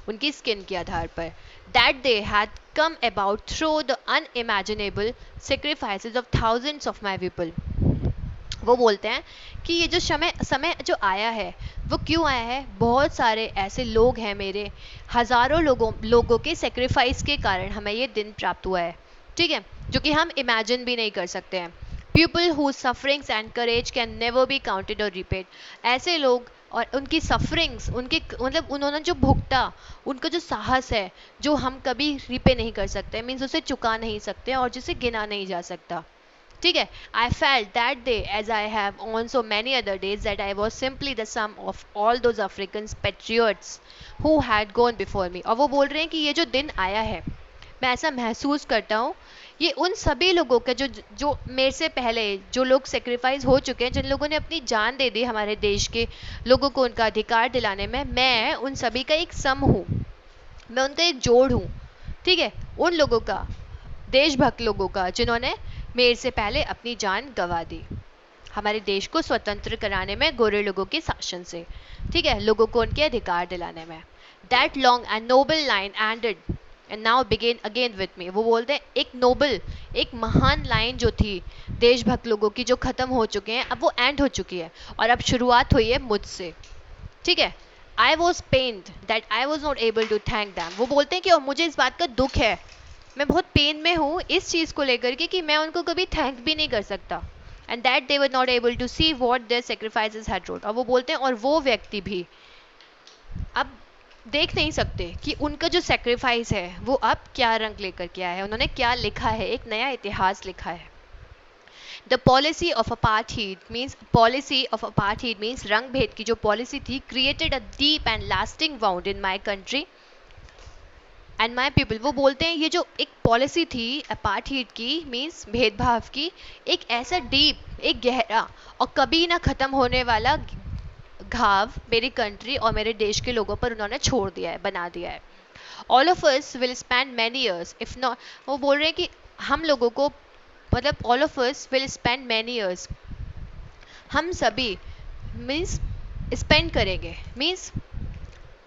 उनकी स्किन के आधार पर। That they had come about through the unimaginable sacrifices of thousands of my people. वो बोलते हैं कि ये जो समय जो आया है वो क्यों आया है? बहुत सारे ऐसे लोग हैं मेरे, हज़ारों लोगों के सेक्रीफाइस के कारण हमें ये दिन प्राप्त हुआ है। ठीक है, जो कि हम इमेजिन भी नहीं कर सकते हैं। People who sufferings and courage can never be counted और रिपेड। ऐसे लोग और उनकी सफरिंग्स, उनके मतलब उन्होंने जो भुगता, उनका जो साहस है, जो हम कभी रिपे नहीं कर सकते, मीन्स उसे चुका नहीं सकते और जिसे गिना नहीं जा सकता। ठीक है. I felt that day, as I have on so many other days, that I was simply the sum of all those African patriots who had gone before me. और वो बोल रहे हैं कि ये जो दिन आया है, मैं ऐसा महसूस करता हूँ, ये उन सभी लोगों के जो जो मेरे से पहले जो लोग सेक्रीफाइस हो चुके हैं, जिन लोगों ने अपनी जान दे दी हमारे देश के लोगों को उनका अधिकार दिलाने में, मैं उन सभी का एक सम हूँ, मैं उनका एक जोड़ हूँ. ठीक है, उन लोगों का, देशभक्त लोगों का, जिन्होंने मेरे से पहले अपनी जान गंवा दी हमारे देश को स्वतंत्र कराने में गोरे लोगों के शासन से. ठीक है, लोगों को उनके अधिकार दिलाने में. That long and noble line ended and now began again with me. वो बोलते हैं एक नोबल, एक महान लाइन जो थी देशभक्त लोगों की, जो खत्म हो चुके हैं, अब वो एंड हो चुकी है और अब शुरुआत हुई है मुझसे. ठीक है. I was pained that I was not able to thank them. वो बोलते हैं कि और मुझे इस बात का दुख है, मैं बहुत पेन में हूँ इस चीज़ को लेकर के कि मैं उनको कभी थैंक भी नहीं कर सकता. And that they were not able to see what their sacrifices had wrought. और वो बोलते हैं और वो व्यक्ति भी अब देख नहीं सकते कि उनका जो सेक्रीफाइस है वो अब क्या रंग लेकर के आया है, उन्होंने क्या लिखा है, एक नया इतिहास लिखा है. The policy of apartheid means रंग भेद की जो पॉलिसी थी, created a deep and lasting wound in my country and my people. वो बोलते हैं ये जो एक पॉलिसी थी अपार्थीड की, मीन्स भेदभाव की, एक ऐसा डीप, एक गहरा और कभी ना ख़त्म होने वाला घाव मेरी कंट्री और मेरे देश के लोगों पर उन्होंने छोड़ दिया है, बना दिया है. All of us will spend many years if not. वो बोल रहे हैं कि हम लोगों को, मतलब all of us will spend many years, हम सभी, मीन्स स्पेंड करेंगे, मीन्स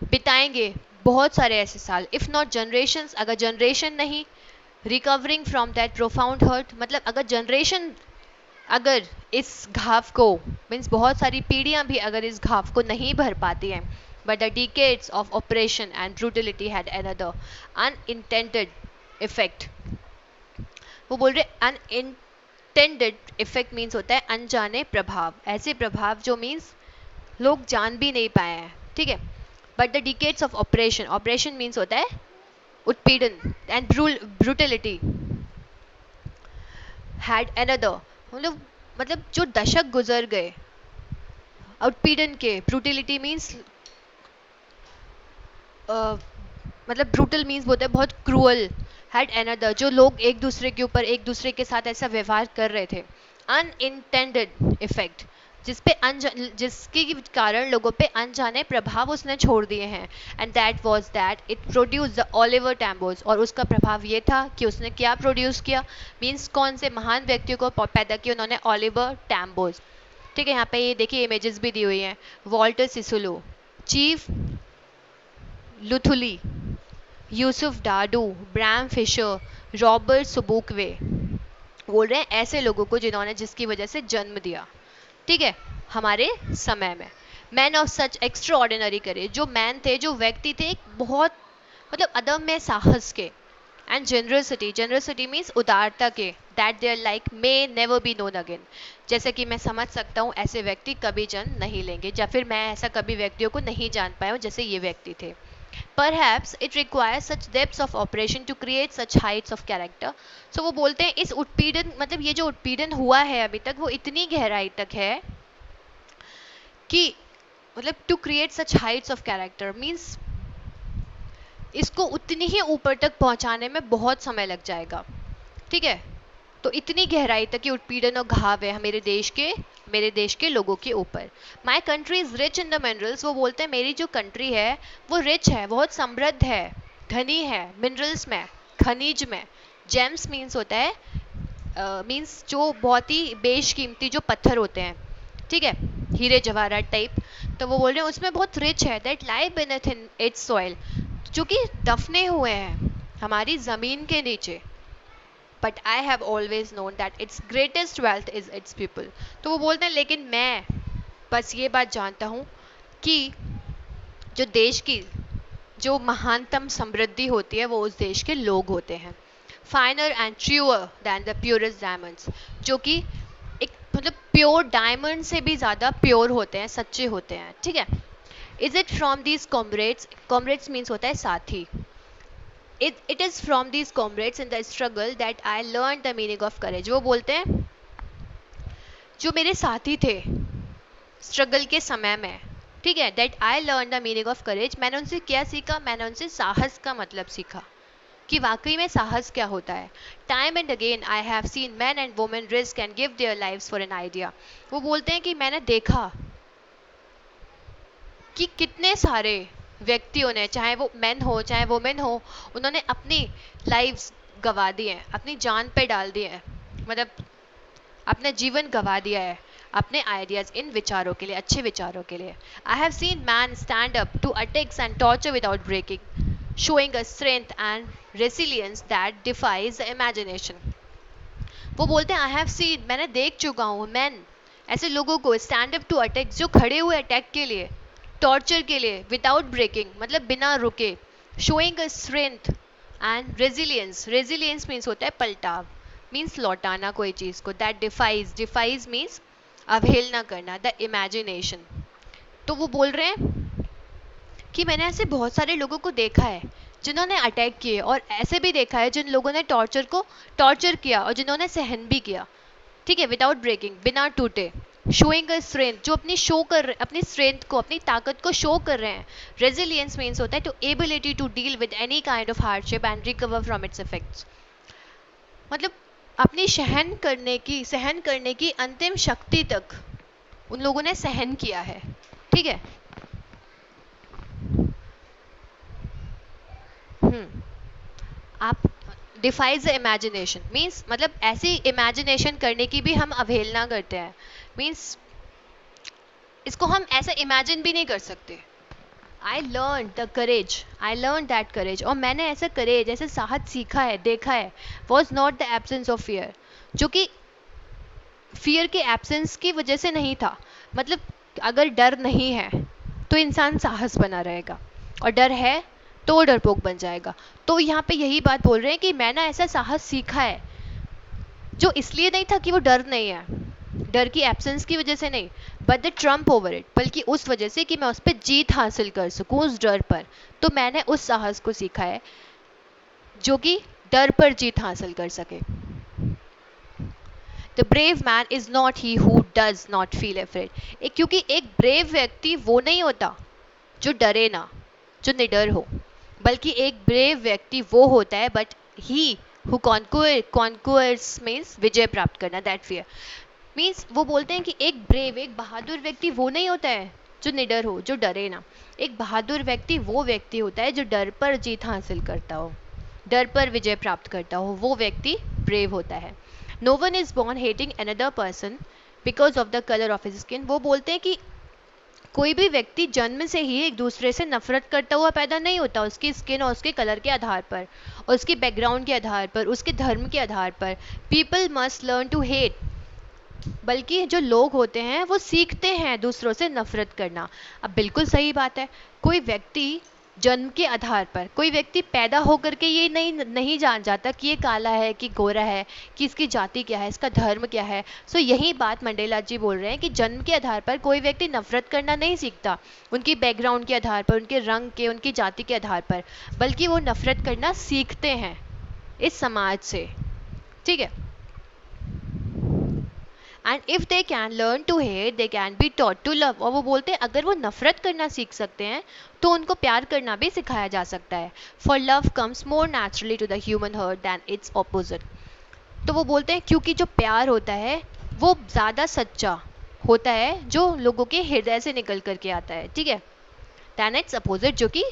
बिताएंगे बहुत सारे ऐसे साल, इफ़ नॉट जनरेशंस, अगर जनरेशन नहीं, recovering from that profound hurt, मतलब अगर जनरेशन, अगर इस घाव को, मीन्स बहुत सारी पीढ़ियां भी अगर इस घाव को नहीं भर पाती हैं, but the decades of operation and brutality had another unintended effect. वो बोल रहे अनइंटेंडेड इफेक्ट मीन्स होता है अनजाने प्रभाव, ऐसे प्रभाव जो मीन्स लोग जान भी नहीं पाए हैं. ठीक है. But the decades of operation, operation means होता है उत्पीड़न, एंड ब्रूटलिटी हैड अनदर, मतलब जो दशक गुजर गए उत्पीड़न के, ब्रूटिलिटी मीन्स मतलब ब्रूटल मीन्स बोलते हैं बहुत क्रूअल, हैड अनदर, जो लोग एक दूसरे के ऊपर, एक दूसरे के साथ ऐसा व्यवहार कर रहे थे. अनइंटेंडेड इफेक्ट, जिसके कारण लोगों पे अनजाने प्रभाव उसने छोड़ दिए हैं. And that was that it produce the Oliver Tambos. और उसका प्रभाव ये था कि उसने क्या प्रोड्यूस किया, मीन्स कौन से महान व्यक्तियों को पैदा किया उन्होंने, ओलिवर टैम्बोस. ठीक है, यहाँ पे ये देखिए इमेजेस भी दी हुई हैं. Walter Sisulu, chief Luthuli, Yusuf Dadoo, Bram Fischer, Robert Sobukwe. बोल रहे हैं ऐसे लोगों को जिन्होंने, जिसकी वजह से जन्म दिया, ठीक है, हमारे समय में. Man of such extra ordinary करे, जो मैन थे, जो व्यक्ति थे, एक बहुत मतलब अदम्य साहस के. एंड जनरसिटी, जनरसिटी मीन्स उदारता के, that their like may never be known again. जैसे कि मैं समझ सकता हूँ ऐसे व्यक्ति कभी जन्म नहीं लेंगे, या फिर मैं ऐसा कभी व्यक्तियों को नहीं जान पाया हूँ जैसे ये व्यक्ति थे. Perhaps it requires such depths of operation to create such heights of character. So वो बोलते हैं इस उत्पीड़न, मतलब ये जो उत्पीड़न हुआ है अभी तक, वो इतनी गहराई तक है कि मतलब to create such heights of character means इसको उतनी ही ऊपर तक पहुंचाने में बहुत समय लग जाएगा. ठीक है, तो इतनी गहराई तक ये उत्पीड़न और घाव है मेरे देश के लोगों के ऊपर. My country is rich in the minerals. वो बोलते हैं मेरी जो कंट्री है वो रिच है, बहुत समृद्ध है, धनी है मिनरल्स में, खनिज में. जेम्स मीन्स होता है मीन्स जो बहुत ही बेशकीमती जो पत्थर होते हैं, ठीक है, हीरे जवाहरात टाइप. तो वो बोल रहे हैं उसमें बहुत रिच है. That lie beneath in its soil, जो कि दफने हुए हैं हमारी ज़मीन के नीचे. But I have always known that it's greatest wealth is it's people. तो वो बोलते हैं लेकिन मैं बस ये बात जानता हूँ कि जो देश की जो महानतम समृद्धि होती है वो उस देश के लोग होते हैं. Finer and truer than the purest diamonds, जो कि एक मतलब प्योर डायमंड से भी ज़्यादा प्योर होते हैं, सच्चे होते हैं. ठीक है. Is it from these comrades, comrades means होता है साथी. It is from these comrades in the struggle that I learned the meaning of courage. वो बोलते हैं जो मेरे साथी थे स्ट्रगल के समय में, ठीक है, that I learn the meaning of courage, मैंने उनसे क्या सीखा, मैंने उनसे साहस का मतलब सीखा कि वाकई में साहस क्या होता है. Time and again I have seen man and women risk and give their lives for an idea. वो बोलते हैं कि मैंने देखा कि कितने सारे व्यक्तियों ने, चाहे वो मैन हो चाहे वुमेन हो, उन्होंने अपनी लाइव्स गवा दी हैं, अपनी जान पे डाल दी है, मतलब अपना जीवन गवा दिया है अपने आइडियाज, इन विचारों के लिए, अच्छे विचारों के लिए. I have seen man stand up to attacks and torture without breaking, showing a strength and resilience that defies the imagination. वो बोलते हैं आई हैव सीन, मैंने देख चुका हूँ, मैन ऐसे लोगों को स्टैंड अप टू अटैक, जो खड़े हुए अटैक के लिए, टॉर्चर के लिए, विदाउट ब्रेकिंग मतलब बिना रुके, showing a strength and resilience, resilience means होता है पलटाव, मीन्स लौटाना कोई चीज़ को, दैट डिफाइज, डिफाइज मीन्स अवहेलना करना, द इमेजिनेशन. तो वो बोल रहे हैं कि मैंने ऐसे बहुत सारे लोगों को देखा है जिन्होंने अटैक किए, और ऐसे भी देखा है जिन लोगों ने टॉर्चर किया और जिन्होंने सहन भी किया, ठीक है, विदाउट ब्रेकिंग, बिना टूटे. शोइंग अ स्ट्रेंथ, जो अपनी शो कर, अपनी स्ट्रेंथ को, अपनी ताकत को शो कर रहे हैं. रेजिलियंस मीन्स होता है to ability to deal with any kind of hardship and recover from its effects, मतलब अपनी सहन करने की अंतिम शक्ति तक उन लोगों ने सहन किया है, ठीक है. आप डिफाइज द इमेजिनेशन मीन्स, मतलब ऐसी इमेजिनेशन करने की भी हम अवहेलना करते हैं, मीन्स इसको हम ऐसा इमेजिन भी नहीं कर सकते. I learn the courage, I learn that courage, और मैंने ऐसा करेज, ऐसा साहस सीखा है, देखा है, was not the absence of fear, जो कि फियर के एब्सेंस की वजह से नहीं था. मतलब अगर डर नहीं है तो इंसान साहस बना रहेगा, और डर है तो वो डरपोक बन जाएगा. तो यहाँ पे यही बात बोल रहे हैं कि मैंने ऐसा साहस सीखा है, जो इसलिए नहीं था कि वो डर नहीं है, डर की एब्सेंस की वजह से नहीं, but the Trump over it, बल्कि उस वजह से कि मैं उस पर जीत हासिल कर सकूं, उस डर पर. तो मैंने उस साहस को सीखा है जो कि डर पर जीत हासिल कर सके. The brave man is not he who does not feel afraid, क्योंकि एक ब्रेव व्यक्ति वो नहीं होता जो डरे ना, जो निडर हो, बल्कि एक ब्रेव व्यक्ति वो होता है, बट ही हु कॉन्क्वेयर्स मीन्स विजय प्राप्त करना, दैट फियर मीन्स. वो बोलते हैं कि एक ब्रेव, एक बहादुर व्यक्ति वो नहीं होता है जो निडर हो, जो डरे ना. एक बहादुर व्यक्ति वो व्यक्ति होता है जो डर पर जीत हासिल करता हो, डर पर विजय प्राप्त करता हो, वो व्यक्ति ब्रेव होता है. No one is born hating another person because of the colour of his skin. वो बोलते हैं कि कोई भी व्यक्ति जन्म से ही एक दूसरे से नफरत करता हुआ पैदा नहीं होता, उसकी स्किन और उसके कलर के आधार पर, और उसके बैकग्राउंड के आधार पर, उसके धर्म के आधार पर. People must learn to hate, बल्कि जो लोग होते हैं वो सीखते हैं दूसरों से नफरत करना. अब बिल्कुल सही बात है, कोई व्यक्ति जन्म के आधार पर, कोई व्यक्ति पैदा होकर के ये नहीं जान जाता कि ये काला है कि गोरा है, कि इसकी जाति क्या है, इसका धर्म क्या है. सो यही बात मंडेला जी बोल रहे हैं कि जन्म के आधार पर कोई व्यक्ति नफरत करना नहीं सीखता, उनकी बैकग्राउंड के आधार पर, उनके रंग के, उनकी जाति के आधार पर, बल्कि वो नफरत करना सीखते हैं इस समाज से, ठीक है. And if they can learn to hate they can be taught to love. और वो बोलते हैं अगर वो नफरत करना सीख सकते हैं तो उनको प्यार करना भी सिखाया जा सकता है. For love comes more naturally to the human heart than its opposite. तो वो बोलते हैं क्योंकि जो प्यार होता है वो ज़्यादा सच्चा होता है जो लोगों के हृदय से निकल करके आता है, ठीक है, दैन इट्स अपोजिट, जो कि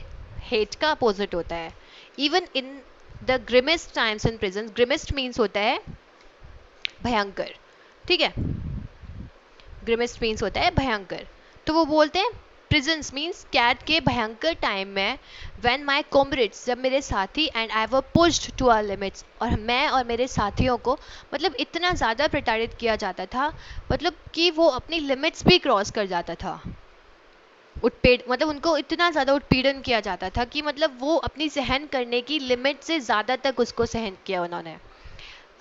हेट का अपोजिट होता है. Even in the grimmest times in prison, grimmest means होता है भयंकर, ठीक है, ग्रिमेस्ट मीन्स होता है भयंकर. तो वो बोलते हैं प्रिजन्स मीन्स कैद के भयंकर टाइम में, व्हेन माय कॉमरेड्स, जब मेरे साथी, and I were pushed to our limits, और मैं और मेरे साथियों को मतलब इतना ज़्यादा प्रताड़ित किया जाता था, मतलब कि वो अपनी लिमिट्स भी क्रॉस कर जाता था, मतलब उनको इतना ज़्यादा उत्पीड़न किया जाता था कि मतलब वो अपनी सहन करने की लिमिट से ज़्यादा तक उसको सहन किया उन्होंने.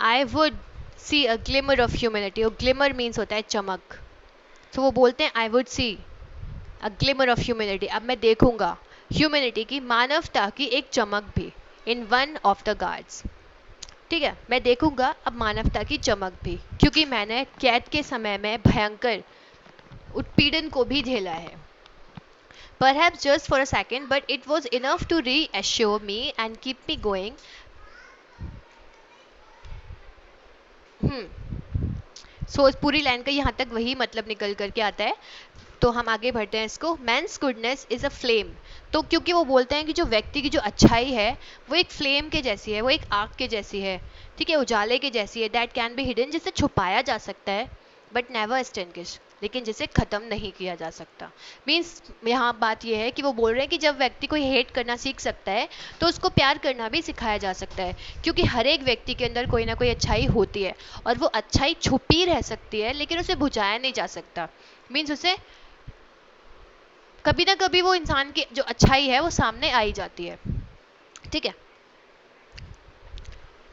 I would see a glimmer of humanity, और ग्लिमर मीन्स होता है चमक. तो वो बोलते हैं I would see a glimmer of humanity, अब मैं देखूंगा ह्यूमैनिटी की, मानवता की एक चमक भी, in one of the guards. ठीक है, मैं देखूंगा अब मानवता की चमक भी, क्योंकि मैंने कैद के समय में भयंकर उत्पीड़न को भी झेला है. Perhaps just for a second, but it was enough to reassure me and keep me going. सो इस पूरी लाइन का यहाँ तक वही मतलब निकल करके आता है. तो हम आगे बढ़ते हैं इसको. Man's goodness is a flame. तो क्योंकि वो बोलते हैं कि जो व्यक्ति की जो अच्छाई है वो एक फ्लेम के जैसी है, वो एक आग के जैसी है, ठीक है, उजाले के जैसी है. दैट कैन बी हिडन, जिसे छुपाया जा सकता है, बट नेवर एक्सटिंग्विश, लेकिन जिसे ख़त्म नहीं किया जा सकता. मीन्स यहाँ बात यह है कि वो बोल रहे हैं कि जब व्यक्ति कोई हेट करना सीख सकता है तो उसको प्यार करना भी सिखाया जा सकता है, क्योंकि हर एक व्यक्ति के अंदर कोई ना कोई अच्छाई होती है और वो अच्छाई छुपी रह सकती है, लेकिन उसे बुझाया नहीं जा सकता. मीन्स उसे कभी ना कभी वो इंसान की जो अच्छाई है वो सामने आई जाती है. ठीक है.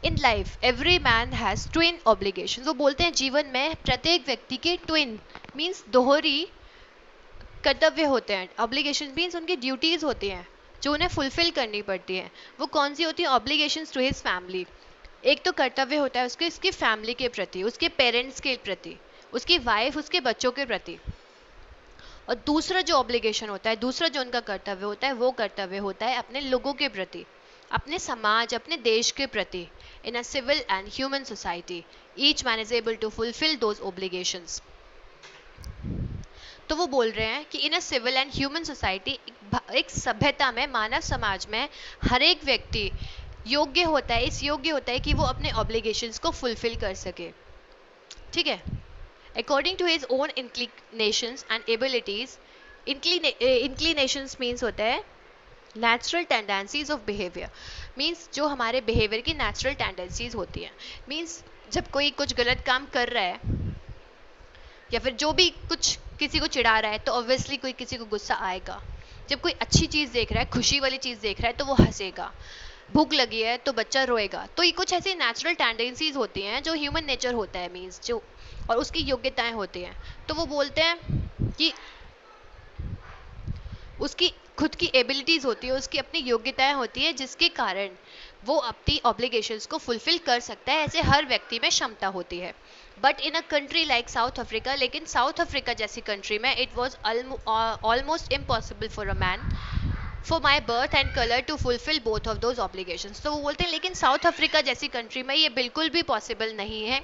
In life every man has twin obligation. वो बोलते हैं जीवन में प्रत्येक व्यक्ति के ट्विन मीन्स दोहरी कर्तव्य होते हैं. ऑब्लिगेशन मीन्स उनकी ड्यूटीज होती हैं जो उन्हें फुलफिल करनी पड़ती हैं. वो कौन सी होती है? Obligations to his family. एक तो कर्तव्य होता है उसके उसकी फैमिली के प्रति, उसके पेरेंट्स के प्रति, उसकी वाइफ, उसके बच्चों के प्रति. और दूसरा जो ऑब्लिगेशन होता है, दूसरा जो उनका कर्तव्य होता है, वो कर्तव्य होता है अपने लोगों के प्रति, अपने समाज, अपने देश के प्रति. In a civil and human society each man is able to fulfil those obligations. तो वो बोल रहे हैं कि in a civil and human society, एक सभ्यता में, मानव समाज में हर एक व्यक्ति योग्य होता है, इस योग्य होता है कि वो अपने ऑब्लिगेशंस को फुलफिल कर सके. ठीक है. According to his own inclinations and abilities. Inclinations means होता है natural tendencies of behavior. means जो हमारे behavior की natural tendencies होती हैं. means जब कोई कुछ गलत काम कर रहा है या फिर जो भी कुछ किसी को चिढ़ा रहा है तो ऑब्वियसली कोई किसी को गुस्सा आएगा. जब कोई अच्छी चीज़ देख रहा है, खुशी वाली चीज़ देख रहा है, तो वो हंसेगा. भूख लगी है तो बच्चा रोएगा. तो ये कुछ ऐसी नेचुरल टेंडेंसीज होती हैं जो ह्यूमन नेचर होता है, मीन्स जो, और उसकी योग्यताएं होती हैं. तो वो बोलते हैं कि उसकी खुद की एबिलिटीज़ होती है, उसकी अपनी योग्यताएं होती है, जिसके कारण वो अपनी ऑब्लिगेशंस को फुलफिल कर सकता है. ऐसे हर व्यक्ति में क्षमता होती है. But in a country like South Africa, लेकिन साउथ अफ्रीका जैसी कंट्री में it was almost impossible for a man for my birth and colour to fulfil both of those obligations. तो वो बोलते हैं लेकिन साउथ अफ्रीका जैसी कंट्री में ये बिल्कुल भी पॉसिबल नहीं है.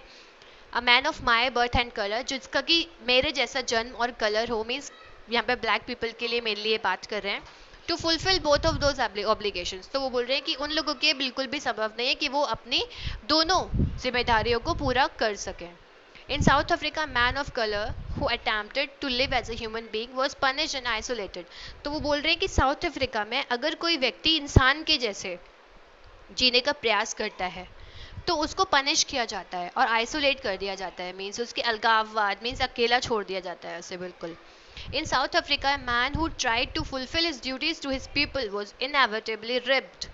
A man of my birth and colour, जिसका कि मेरे जैसा जन्म और कलर हो, मीन्स यहाँ पे ब्लैक पीपल के लिए मेरे लिए बात कर रहे हैं, to fulfil both of those obligations. तो वो बोल रहे हैं कि उन लोगों के बिल्कुल भी संभव नहीं है कि वो अपनी दोनों जिम्मेदारियों को पूरा कर सकें. In South Africa, man of color who attempted to live as a human being was punished and isolated. तो वो बोल रहे हैं कि साउथ अफ्रीका में अगर कोई व्यक्ति इंसान के जैसे जीने का प्रयास करता है तो उसको पनिश किया जाता है और आइसोलेट कर दिया जाता है. मीन्स उसके अलगाववाद, मीन्स अकेला छोड़ दिया जाता है उसे बिल्कुल. In South Africa, a man who tried to fulfill his duties to his people was inevitably ripped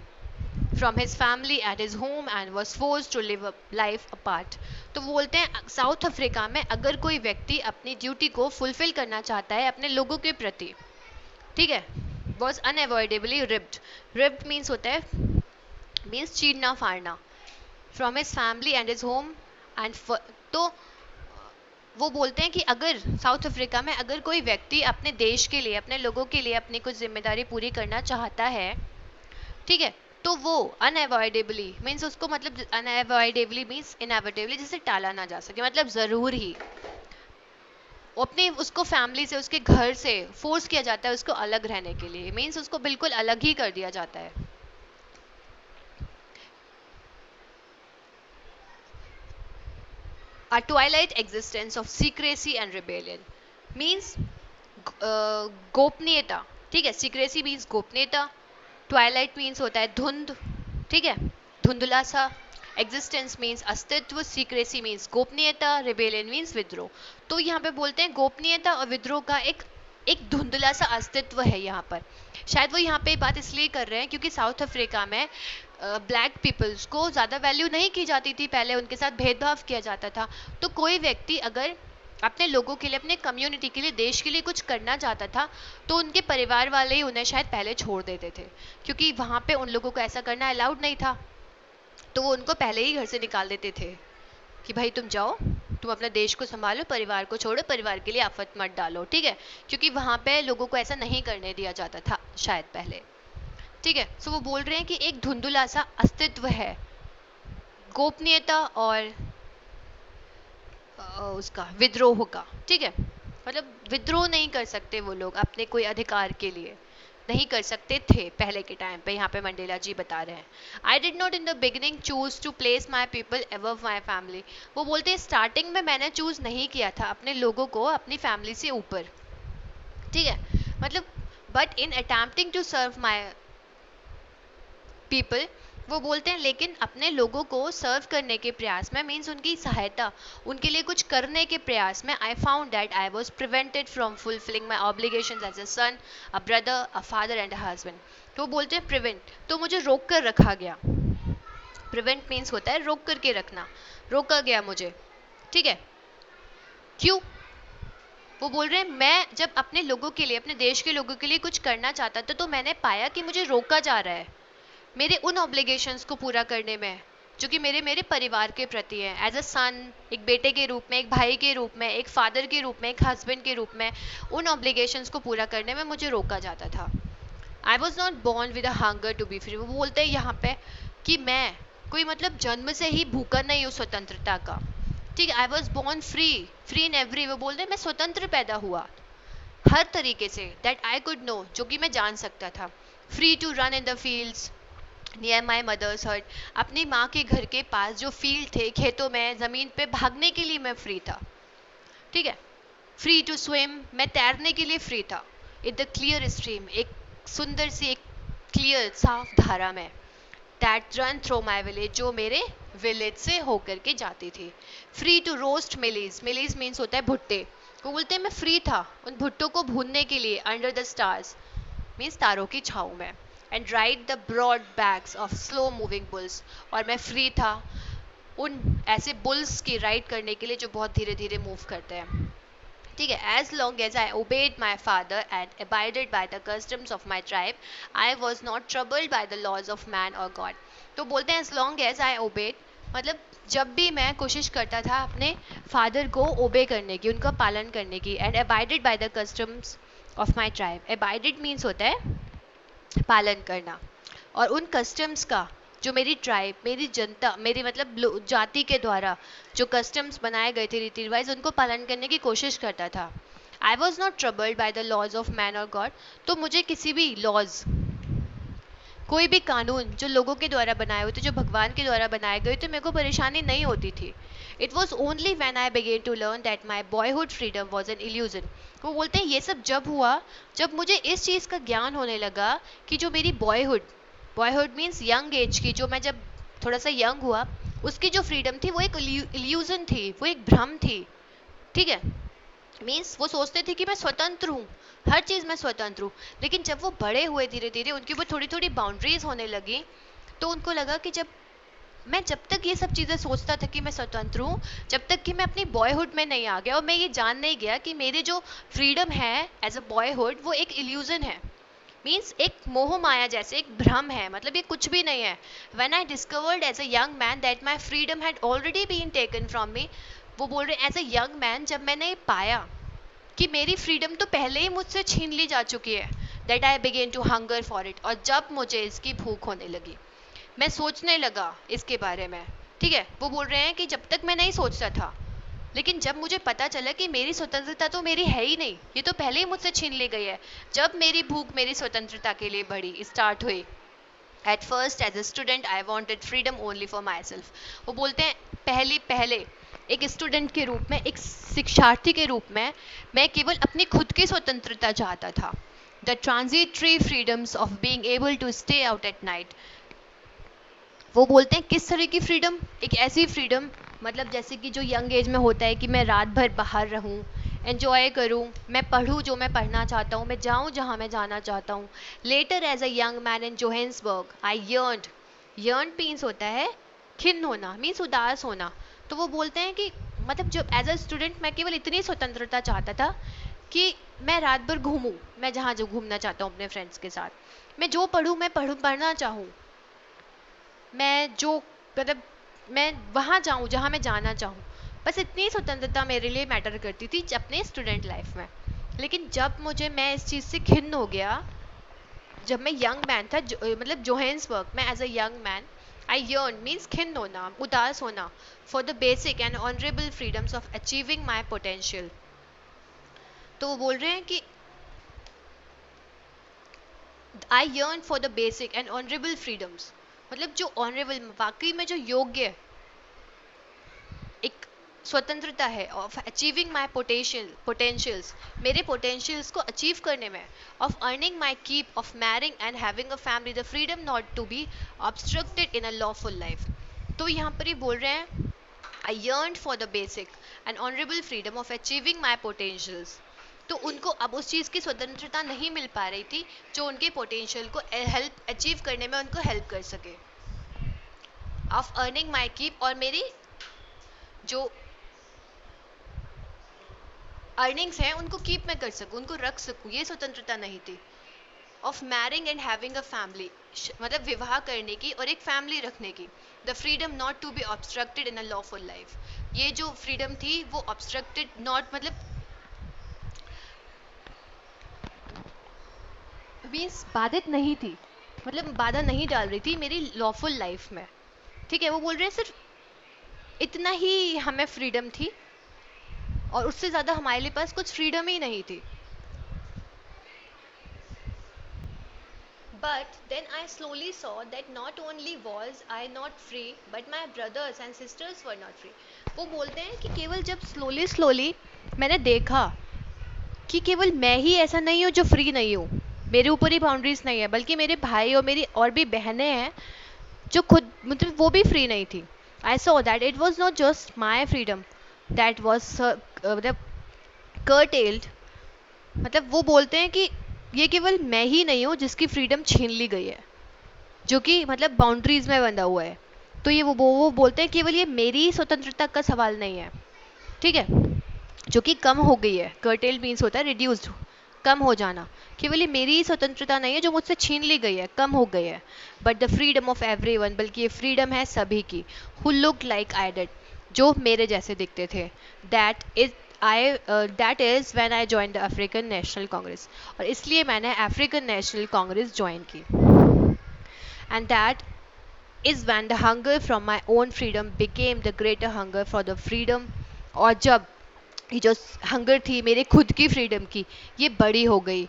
from his family and his home and was forced to live a life apart. तो वो बोलते हैं south Africa में अगर कोई व्यक्ति अपनी duty को फुलफिल करना चाहता है अपने लोगों के प्रति, ठीक है, was unavoidably ripped. ripped means होता है मीन्स चीरना फाड़ना. From his family and his home and, तो वो बोलते हैं कि अगर साउथ अफ्रीका में अगर कोई व्यक्ति अपने देश के लिए, अपने लोगों के लिए अपनी कुछ जिम्मेदारी पूरी करना चाहता है, ठीक है, तो वो अनएवॉइडेबली मीन्स उसको, मतलब अनएवॉइडेबली मीन्स इनएविटेबली, जिसे टाला ना जा सके, मतलब ज़रूर ही अपने उसको फैमिली से, उसके घर से फोर्स किया जाता है उसको अलग रहने के लिए. मीन्स उसको बिल्कुल अलग ही कर दिया जाता है. A twilight existence of secrecy and rebellion means गोपनीयता. ठीक है, secrecy means गोपनीयता, ट्वाइलाइट मीन्स होता है धुंध, ठीक है, धुंधला सा. एग्जिस्टेंस मीन्स अस्तित्व, सीक्रेसी मीन्स गोपनीयता, रिबेलियन मीन्स विद्रोह. तो यहाँ पे बोलते हैं गोपनीयता और विद्रोह का एक धुंधला सा अस्तित्व है यहाँ पर. शायद वो यहाँ पे बात इसलिए कर रहे हैं क्योंकि साउथ अफ्रीका में ब्लैक पीपल्स को ज़्यादा वैल्यू नहीं की जाती थी, पहले उनके साथ भेदभाव किया जाता था. तो कोई व्यक्ति अगर अपने लोगों के लिए, अपने कम्युनिटी के लिए, देश के लिए कुछ करना चाहता था तो उनके परिवार वाले ही उन्हें शायद पहले छोड़ देते थे, क्योंकि वहाँ पे उन लोगों को ऐसा करना अलाउड नहीं था. तो वो उनको पहले ही घर से निकाल देते थे कि भाई तुम जाओ, तुम अपने देश को संभालो, परिवार को छोड़ो, परिवार के लिए आफत मत डालो, ठीक है, क्योंकि वहां पे लोगों को ऐसा नहीं करने दिया जाता था शायद पहले, ठीक है। सो वो बोल रहे हैं कि एक धुंधुला सा अस्तित्व है गोपनीयता और उसका विद्रोह का, ठीक है, मतलब विद्रोह नहीं कर सकते वो लोग अपने कोई अधिकार के लिए, नहीं कर सकते थे पहले के टाइम पे, यहाँ पे मंडेला जी बता रहे हैं। I did not in the beginning choose to place my people above my family. वो बोलते हैं स्टार्टिंग में मैंने चूज नहीं किया था अपने लोगों को अपनी फैमिली से ऊपर, ठीक है, मतलब but in attempting to serve my people, वो बोलते हैं लेकिन अपने लोगों को सर्व करने के प्रयास में, मीन्स उनकी सहायता, उनके लिए कुछ करने के प्रयास में, I found that I was prevented from fulfilling my obligations as a son, a brother, a father and a husband. तो बोलते हैं प्रिवेंट, तो मुझे रोक कर रखा गया। प्रिवेंट मीन्स होता है रोक करके रखना, रोका गया मुझे, ठीक है। क्यों? वो बोल रहे हैं मैं जब अपने लोगों के लिए, अपने देश के लोगों के लिए कुछ करना चाहता था तो मैंने पाया कि मुझे रोका जा रहा है मेरे उन ऑब्लिगेशंस को पूरा करने में जो कि मेरे मेरे परिवार के प्रति है, एज अ सन, एक बेटे के रूप में, एक भाई के रूप में, एक फादर के रूप में, एक हस्बैंड के रूप में, उन ऑब्लिगेशंस को पूरा करने में मुझे रोका जाता था। I was not born with a hunger to be free. वो बोलते हैं यहाँ पे कि मैं कोई मतलब जन्म से ही भूखा नहीं हूँ स्वतंत्रता का, ठीक है। I was born free, free in every, वो बोलते हैं मैं स्वतंत्र पैदा हुआ हर तरीके से, दैट आई कुड नो, जो कि मैं जान सकता था। Free to run in the fields near my mother's hut, अपनी माँ के घर के पास जो फील्ड थे, खेतों में, ज़मीन पे भागने के लिए मैं फ्री था, ठीक है। फ्री टू स्विम, मैं तैरने के लिए फ्री था। इन द क्लियर स्ट्रीम, एक सुंदर सी, एक क्लियर साफ धारा में, that run through my village, जो मेरे विलेज से होकर के जाती थी। Free to roast mealies, mealies means होता है भुट्टे। वो बोलते हैं मैं फ्री था उन भुट्टों को भूनने के लिए, अंडर द स्टार्स मीन्स तारों की छाँव में, and ride the broad backs of slow moving bulls, और मैं फ्री था उन ऐसे बुल्स की राइड करने के लिए जो बहुत धीरे धीरे मूव करते हैं, ठीक है। As long as I obeyed my father and abided by the customs of my tribe, I was not troubled by the laws of man और गॉड। तो बोलते हैं as long as I obeyed, मतलब जब भी मैं कोशिश करता था अपने फादर को ओबे करने की, उनका पालन करने की, and abided by the customs of my tribe, abided means होता है पालन करना, और उन कस्टम्स का जो मेरी ट्राइब, मेरी जनता, मेरी मतलब जाति के द्वारा जो कस्टम्स बनाए गए थे, रीति रिवाज, उनको पालन करने की कोशिश करता था। I was not troubled by the laws of man और गॉड, तो मुझे किसी भी लॉज, कोई भी कानून जो लोगों के द्वारा बनाए हुए थे, जो भगवान के द्वारा बनाए गए थे, मेरे को परेशानी नहीं होती थी। It was only when I began to learn that my boyhood freedom was an illusion. वो बोलते हैं ये सब जब हुआ, जब मुझे इस चीज़ का ज्ञान होने लगा कि जो मेरी boyhood, boyhood means young age की, जो मैं जब थोड़ा सा यंग हुआ, उसकी जो फ्रीडम थी वो एक इल्यूजन थी, वो एक भ्रम थी, ठीक है। मीन्स वो सोचते थे कि मैं स्वतंत्र हूँ, हर चीज़ में स्वतंत्र हूँ, लेकिन जब वो बड़े हुए धीरे धीरे, उनकी वो थोड़ी थोड़ी बाउंड्रीज होने लगी, तो उनको लगा कि जब तक ये सब चीज़ें सोचता था कि मैं स्वतंत्र हूँ, जब तक कि मैं अपनी बॉयहुड में नहीं आ गया और मैं ये जान नहीं गया कि मेरे जो फ्रीडम है एज अ बॉयहुड, वो एक इल्यूजन है, मीन्स एक मोह माया जैसे, एक भ्रम है, मतलब ये कुछ भी नहीं है। When I discovered as a young man that my freedom had already been taken from me, वो बोल रहे एज अ यंग मैन, जब मैंने पाया कि मेरी फ्रीडम तो पहले ही मुझसे छीन ली जा चुकी है, that I began to hunger for it, और जब मुझे इसकी भूख होने लगी, मैं सोचने लगा इसके बारे में, ठीक है। वो बोल रहे हैं कि जब तक मैं नहीं सोचता था, लेकिन जब मुझे पता चला कि मेरी स्वतंत्रता तो मेरी है ही नहीं, ये तो पहले ही मुझसे छीन ली गई है, जब मेरी भूख मेरी स्वतंत्रता के लिए बढ़ी, स्टार्ट हुई। At first as a student I wanted freedom only for myself. वो बोलते हैं पहले एक स्टूडेंट के रूप में, एक शिक्षार्थी के रूप में, मैं केवल अपनी खुद की स्वतंत्रता चाहता था, the transitory freedoms of being able to stay out at night. वो बोलते हैं किस तरह की फ्रीडम, एक ऐसी फ्रीडम, मतलब जैसे कि जो यंग एज में होता है कि मैं रात भर बाहर रहूं, एंजॉय करूं, मैं पढूं जो मैं पढ़ना चाहता हूं, मैं जाऊं जहां मैं जाना चाहता हूं। Later as a young man in Johannesburg I yearned, yearn means होता है खिन्न होना, मीन्स उदास होना। तो वो बोलते हैं कि मतलब जब एज अ स्टूडेंट मैं केवल इतनी स्वतंत्रता चाहता था कि मैं रात भर घूमूं, मैं जहाँ जो घूमना चाहता हूँ अपने फ्रेंड्स के साथ, मैं जो पढ़ूं, मैं पढ़ना चाहूँ, मैं जो मतलब मैं वहाँ जाऊँ जहाँ मैं जाना चाहूँ, बस इतनी स्वतंत्रता मेरे लिए मैटर करती थी अपने स्टूडेंट लाइफ में। लेकिन जब मैं इस चीज़ से खिन्न हो गया, जब मैं यंग मैन था, मतलब जोहेंसबर्ग में as a young man, I yearn means खिन्न होना, उदास होना, for the basic and honourable freedoms of achieving my potential. तो वो बोल रहे हैं कि I yearn for the basic and honourable freedoms, मतलब जो ऑनरेबल, वाकई में जो योग्य एक स्वतंत्रता है, ऑफ अचीविंग माई पोटेंशियल्स, मेरे पोटेंशियल्स को अचीव करने में, of earning my keep, of marrying and having a family, the freedom not to be obstructed in a lawful life. तो यहाँ पर ही बोल रहे हैं I yearn for the basic and honourable freedom of achieving my potentials. तो उनको अब उस चीज़ की स्वतंत्रता नहीं मिल पा रही थी जो उनके पोटेंशियल को हेल्प अचीव करने में उनको हेल्प कर सके, ऑफ अर्निंग माई कीप, और मेरी जो अर्निंग्स हैं उनको कीप मैं कर सकूँ, उनको रख सकूँ, ये स्वतंत्रता नहीं थी। Of marrying and having a family, मतलब विवाह करने की और एक फैमिली रखने की, the freedom not to be obstructed in a lawful life, ये जो फ्रीडम थी वो ऑब्स्ट्रक्टेड नॉट, मतलब मीन्स बाधित नहीं थी, मतलब बाधा नहीं डाल रही थी मेरी लॉफुल लाइफ में। ठीक है, वो बोल रहे हैं सिर्फ इतना ही हमें फ्रीडम थी और उससे ज़्यादा हमारे लिए पास कुछ फ्रीडम ही नहीं थी। But then I slowly saw that not only was I not free, but my brothers and sisters were not free. वो बोलते हैं कि केवल जब स्लोली स्लोली मैंने देखा कि केवल मैं ही ऐसा नहीं हूँ जो फ्री नहीं हूँ, मेरे ऊपर ही बाउंड्रीज नहीं है, बल्कि मेरे भाई और मेरी और भी बहनें हैं जो खुद, मतलब वो भी फ्री नहीं थी। I saw that it was not just my freedom that was मतलब curtailed, मतलब वो बोलते हैं कि ये केवल मैं ही नहीं हूँ जिसकी फ्रीडम छीन ली गई है, जो कि मतलब बाउंड्रीज में बंधा हुआ है। तो ये वो बोलते हैं केवल ये मेरी स्वतंत्रता का सवाल नहीं है, ठीक है, जो कि कम हो गई है। कर्टेल मीन्स होता है रिड्यूस्ड, कम हो जाना। केवल ये मेरी स्वतंत्रता नहीं है जो मुझसे छीन ली गई है, कम हो गई है, but the freedom of everyone, बल्कि ये फ्रीडम है सभी की, who look like I did, जो मेरे जैसे दिखते थे। That is I that is when I join the African national Congress, और इसलिए मैंने अफ्रीकन नेशनल कांग्रेस ज्वाइन की। And that is when the hunger from my own freedom became the greater hunger for the freedom, और जब ये जो hunger थी मेरे खुद की फ्रीडम की, ये बड़ी हो गई,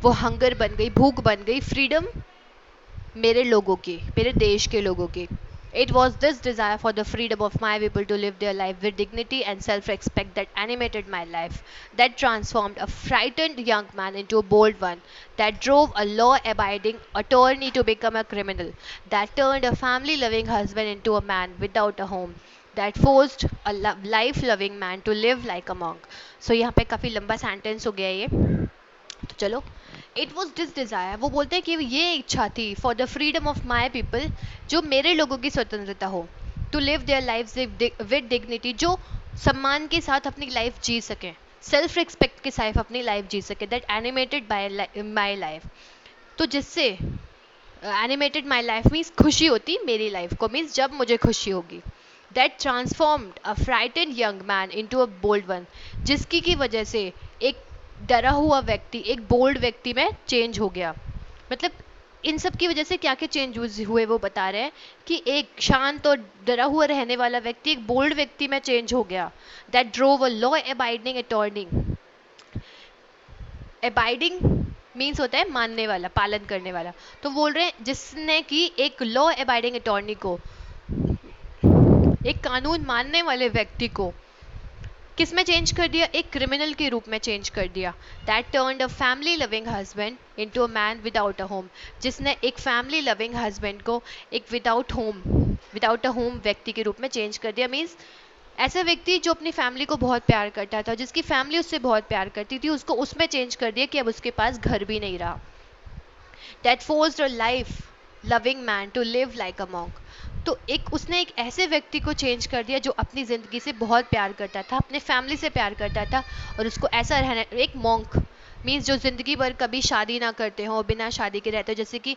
वो हंगर बन गई, भूख बन गई फ्रीडम मेरे लोगों की, मेरे देश के लोगों की। It was this desire for the freedom of my people to live their life with dignity and self-respect that animated my life, that transformed a frightened young man into a bold one, that drove a law-abiding attorney to become a criminal, that turned a family-loving husband into a man without a home, that forced a life-loving man to live like a monk. So यहाँ पे काफ़ी लंबा sentence हो गया ये, तो चलो। It was this desire, वो बोलते हैं कि ये इच्छा थी for the freedom of my people, जो मेरे लोगों की स्वतंत्रता हो, to live their life with dignity, जो सम्मान के साथ अपनी लाइफ जी सकें, सेल्फ रिस्पेक्ट के साथ अपनी लाइफ जी सके, that animated bye my life, तो जिससे एनिमेटेड माई लाइफ मीन्स खुशी होती मेरी लाइफ को, मीन्स जब मुझे खुशी होगी। That transformed a frightened young man into a bold one, जिसकी की वजह से एक डरा हुआ व्यक्ति एक बोल्ड व्यक्ति में चेंज हो गया। मतलब इन सब की वजह से क्या क्या चेंज हुए वो बता रहे हैं कि एक शांत और डरा हुआ रहने वाला व्यक्ति एक बोल्ड व्यक्ति में चेंज हो गया। That drove a law abiding attorney, abiding means होता है मानने वाला, पालन करने वाला। तो बोल रहे हैं जिसने कि एक लॉ अबाइडिंग अटॉर्नी को, एक कानून मानने वाले व्यक्ति को किस में चेंज कर दिया, एक क्रिमिनल के रूप में चेंज कर दिया। That turned a family loving husband into a man without a home, जिसने एक फैमिली लविंग हस्बैंड को एक विदाउट अ होम व्यक्ति के रूप में चेंज कर दिया। मीन्स ऐसा व्यक्ति जो अपनी फैमिली को बहुत प्यार करता था, जिसकी फैमिली उससे बहुत प्यार करती थी, उसको उसमें चेंज कर दिया कि अब उसके पास घर भी नहीं रहा। That forced a life loving man to live like a monk, तो एक उसने एक ऐसे व्यक्ति को चेंज कर दिया जो अपनी ज़िंदगी से बहुत प्यार करता था, अपने फैमिली से प्यार करता था, और उसको ऐसा रहना, एक मॉन्क मीन्स जो ज़िंदगी भर कभी शादी ना करते हो, बिना शादी के रहते हो, जैसे कि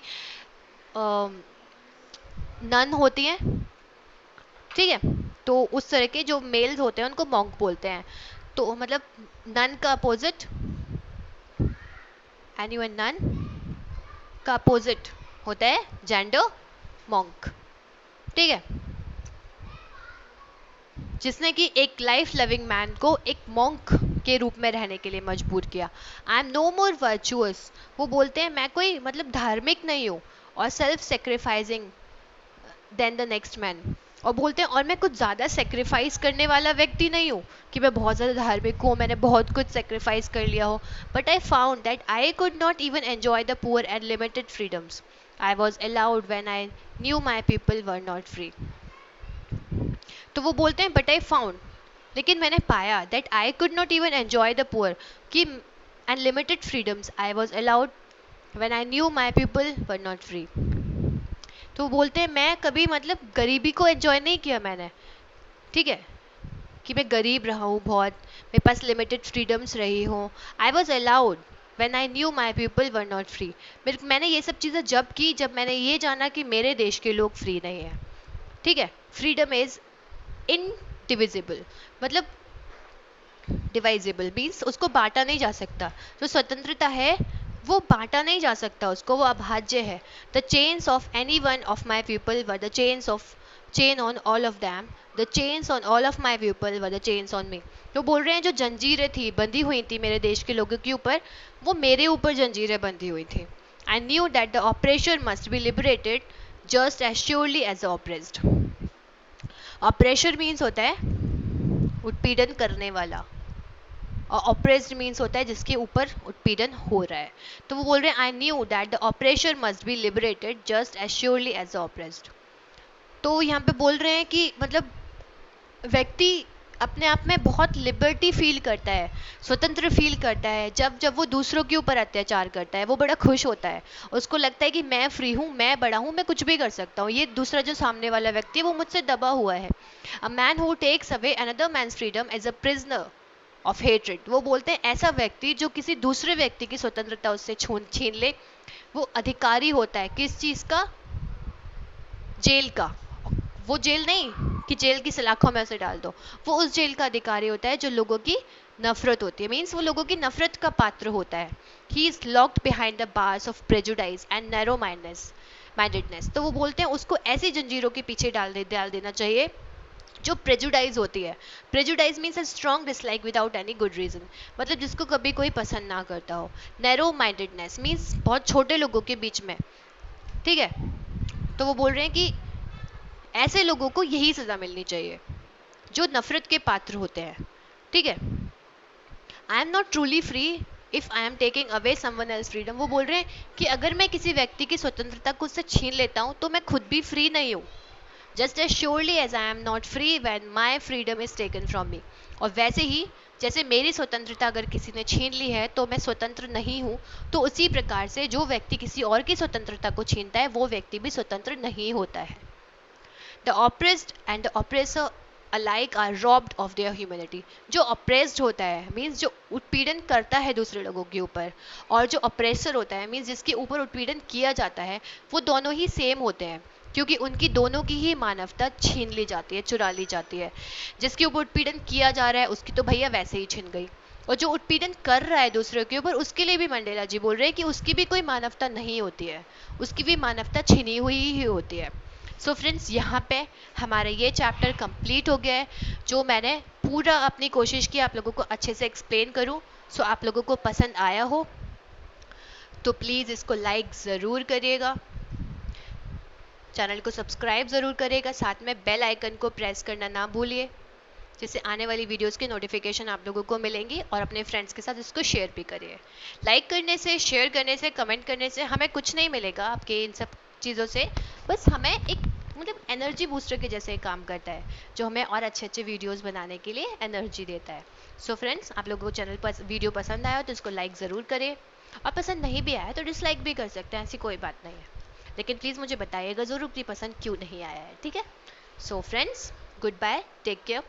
नन होती हैं, ठीक है, तो उस तरह के जो मेल्स होते हैं उनको मॉन्क बोलते हैं। तो मतलब नन का अपोजिट, एनीवन नन का अपोजिट होता है जेंडर मॉन्क। ठीक है, जिसने कि एक लाइफ लविंग मैन को एक मॉन्क के रूप में रहने के लिए मजबूर किया। I am no more virtuous, वो बोलते हैं मैं कोई मतलब धार्मिक नहीं हूँ और self sacrificing than the next man, और बोलते हैं और मैं कुछ ज़्यादा सेक्रीफाइस करने वाला व्यक्ति नहीं हूँ कि मैं बहुत ज़्यादा धार्मिक हूँ, मैंने बहुत कुछ सेक्रीफाइस कर लिया हो, but I found that I could not even enjoy the poor and limited freedoms I was allowed when I knew my people were not free. तो वो बोलते हैं बट आई फाउंड, लेकिन मैंने पाया that I could not even enjoy the poor कि and limited freedoms I was allowed when I knew my people were not free. तो वो बोलते हैं मैं कभी मतलब गरीबी को एंजॉय नहीं किया मैंने, ठीक है, कि मैं गरीब रहा हूँ बहुत, मेरे पास लिमिटेड फ्रीडम्स रही हूँ। आई was allowed when I knew my people were not free. मैंने ये सब चीज़ें जब की जब मैंने ये जाना कि मेरे देश के लोग फ्री नहीं हैं। ठीक है, फ्रीडम इज इनडिविजिबल, मतलब डिवाइजेबल मीन्स उसको बांटा नहीं जा सकता। जो स्वतंत्रता है वो बांटा नहीं जा सकता, उसको वो अभाज्य है। The chains of any one of my people were the chains of chain on all of them, the chains on all of my people were the chains on me. तो बोल रहे हैं जो जंजीरें थी बंधी हुई थी मेरे देश के लोगों के ऊपर, वो मेरे ऊपर जंजीरें बंधी हुई थी। I knew that the oppressor must be liberated just as surely as the oppressed. Oppression means होता है उत्पीड़न करने वाला, और ऑपरेस्ड मीन्स होता है जिसके ऊपर उत्पीड़न हो रहा है। तो वो बोल रहे हैं I knew that the oppressor must be liberated just as surely as the oppressed. तो यहाँ पे बोल रहे हैं कि मतलब व्यक्ति अपने आप में बहुत लिबर्टी फील करता है, स्वतंत्र फील करता है जब जब वो दूसरों के ऊपर अत्याचार करता है, वो बड़ा खुश होता है, उसको लगता है कि मैं फ्री हूँ, मैं बड़ा हूँ, मैं कुछ भी कर सकता हूँ, ये दूसरा जो सामने वाला व्यक्ति है वो मुझसे दबा हुआ है। A man who takes away another man's freedom is a prisoner of hatred. वो बोलते हैं ऐसा व्यक्ति जो किसी दूसरे व्यक्ति की स्वतंत्रता उससे छीन ले, वो अधिकारी होता है किस चीज का, जेल का। वो जेल नहीं कि जेल की सलाखों में उसे डाल दो, वो उस जेल का अधिकारी होता है जो लोगों की नफरत होती है, मीन्स वो लोगों की नफरत का पात्र होता है। He is locked behind the bars of prejudice and narrow mindedness. तो वो बोलते हैं उसको ऐसी जंजीरों के पीछे डाल देना चाहिए जो प्रेजुडाइज होती है। Prejudice means a strong dislike without any good reason, मतलब जिसको कभी कोई पसंद ना करता हो। नैरो माइंडेडनेस मीन्स बहुत छोटे लोगों के बीच में। ठीक है, तो वो बोल रहे हैं कि ऐसे लोगों को यही सजा मिलनी चाहिए जो नफरत के पात्र होते हैं। ठीक है, आई am not truly free if I am taking away someone else freedom. वो बोल रहे हैं कि अगर मैं किसी व्यक्ति की स्वतंत्रता को उससे छीन लेता हूँ तो मैं खुद भी फ्री नहीं हूँ, just as surely as I am not free when my freedom is taken from me. और वैसे ही जैसे मेरी स्वतंत्रता अगर किसी ने छीन ली है तो मैं स्वतंत्र नहीं हूँ, तो उसी प्रकार से जो व्यक्ति किसी और की स्वतंत्रता को छीनता है वो व्यक्ति भी स्वतंत्र नहीं होता है। The oppressed and the oppressor alike are robbed of their humanity। जो oppressed होता है मीन्स जो उत्पीड़न करता है दूसरे लोगों के ऊपर, और जो oppressor होता है मीन्स जिसके ऊपर उत्पीड़न किया जाता है, वो दोनों ही सेम होते हैं, क्योंकि उनकी दोनों की ही मानवता छीन ली जाती है, चुरा ली जाती है। जिसके ऊपर उत्पीड़न किया जा रहा है उसकी तो भैया वैसे ही छिन गई, और जो उत्पीड़न कर रहा है दूसरे के ऊपर उसके लिए भी मंडेला जी बोल रहे हैं कि उसकी भी कोई मानवता नहीं होती है, उसकी भी मानवता छिनी हुई ही होती है। सो फ्रेंड्स, यहाँ पे हमारा ये चैप्टर कंप्लीट हो गया है, जो मैंने पूरा अपनी कोशिश की आप लोगों को अच्छे से एक्सप्लेन करूँ। सो आप लोगों को पसंद आया हो तो प्लीज़ इसको लाइक ज़रूर करिएगा, चैनल को सब्सक्राइब ज़रूर करिएगा, साथ में बेल आइकन को प्रेस करना ना भूलिए, जिससे आने वाली वीडियोस की नोटिफिकेशन आप लोगों को मिलेंगी। और अपने फ्रेंड्स के साथ इसको शेयर भी करिए। लाइक करने से, शेयर करने से, कमेंट करने से हमें कुछ नहीं मिलेगा आपके इन सब चीज़ों से, बस हमें एक मतलब एनर्जी बूस्टर के जैसे काम करता है, जो हमें और अच्छे अच्छे वीडियोस बनाने के लिए एनर्जी देता है। सो फ्रेंड्स, आप लोगों को चैनल पर वीडियो पसंद आया तो इसको लाइक ज़रूर करें, और पसंद नहीं भी आया तो डिसलाइक भी कर सकते हैं, ऐसी कोई बात नहीं है, लेकिन प्लीज़ मुझे बताइएगा ज़रूर कि पसंद क्यों नहीं आया है। ठीक है, so friends, goodbye, take care.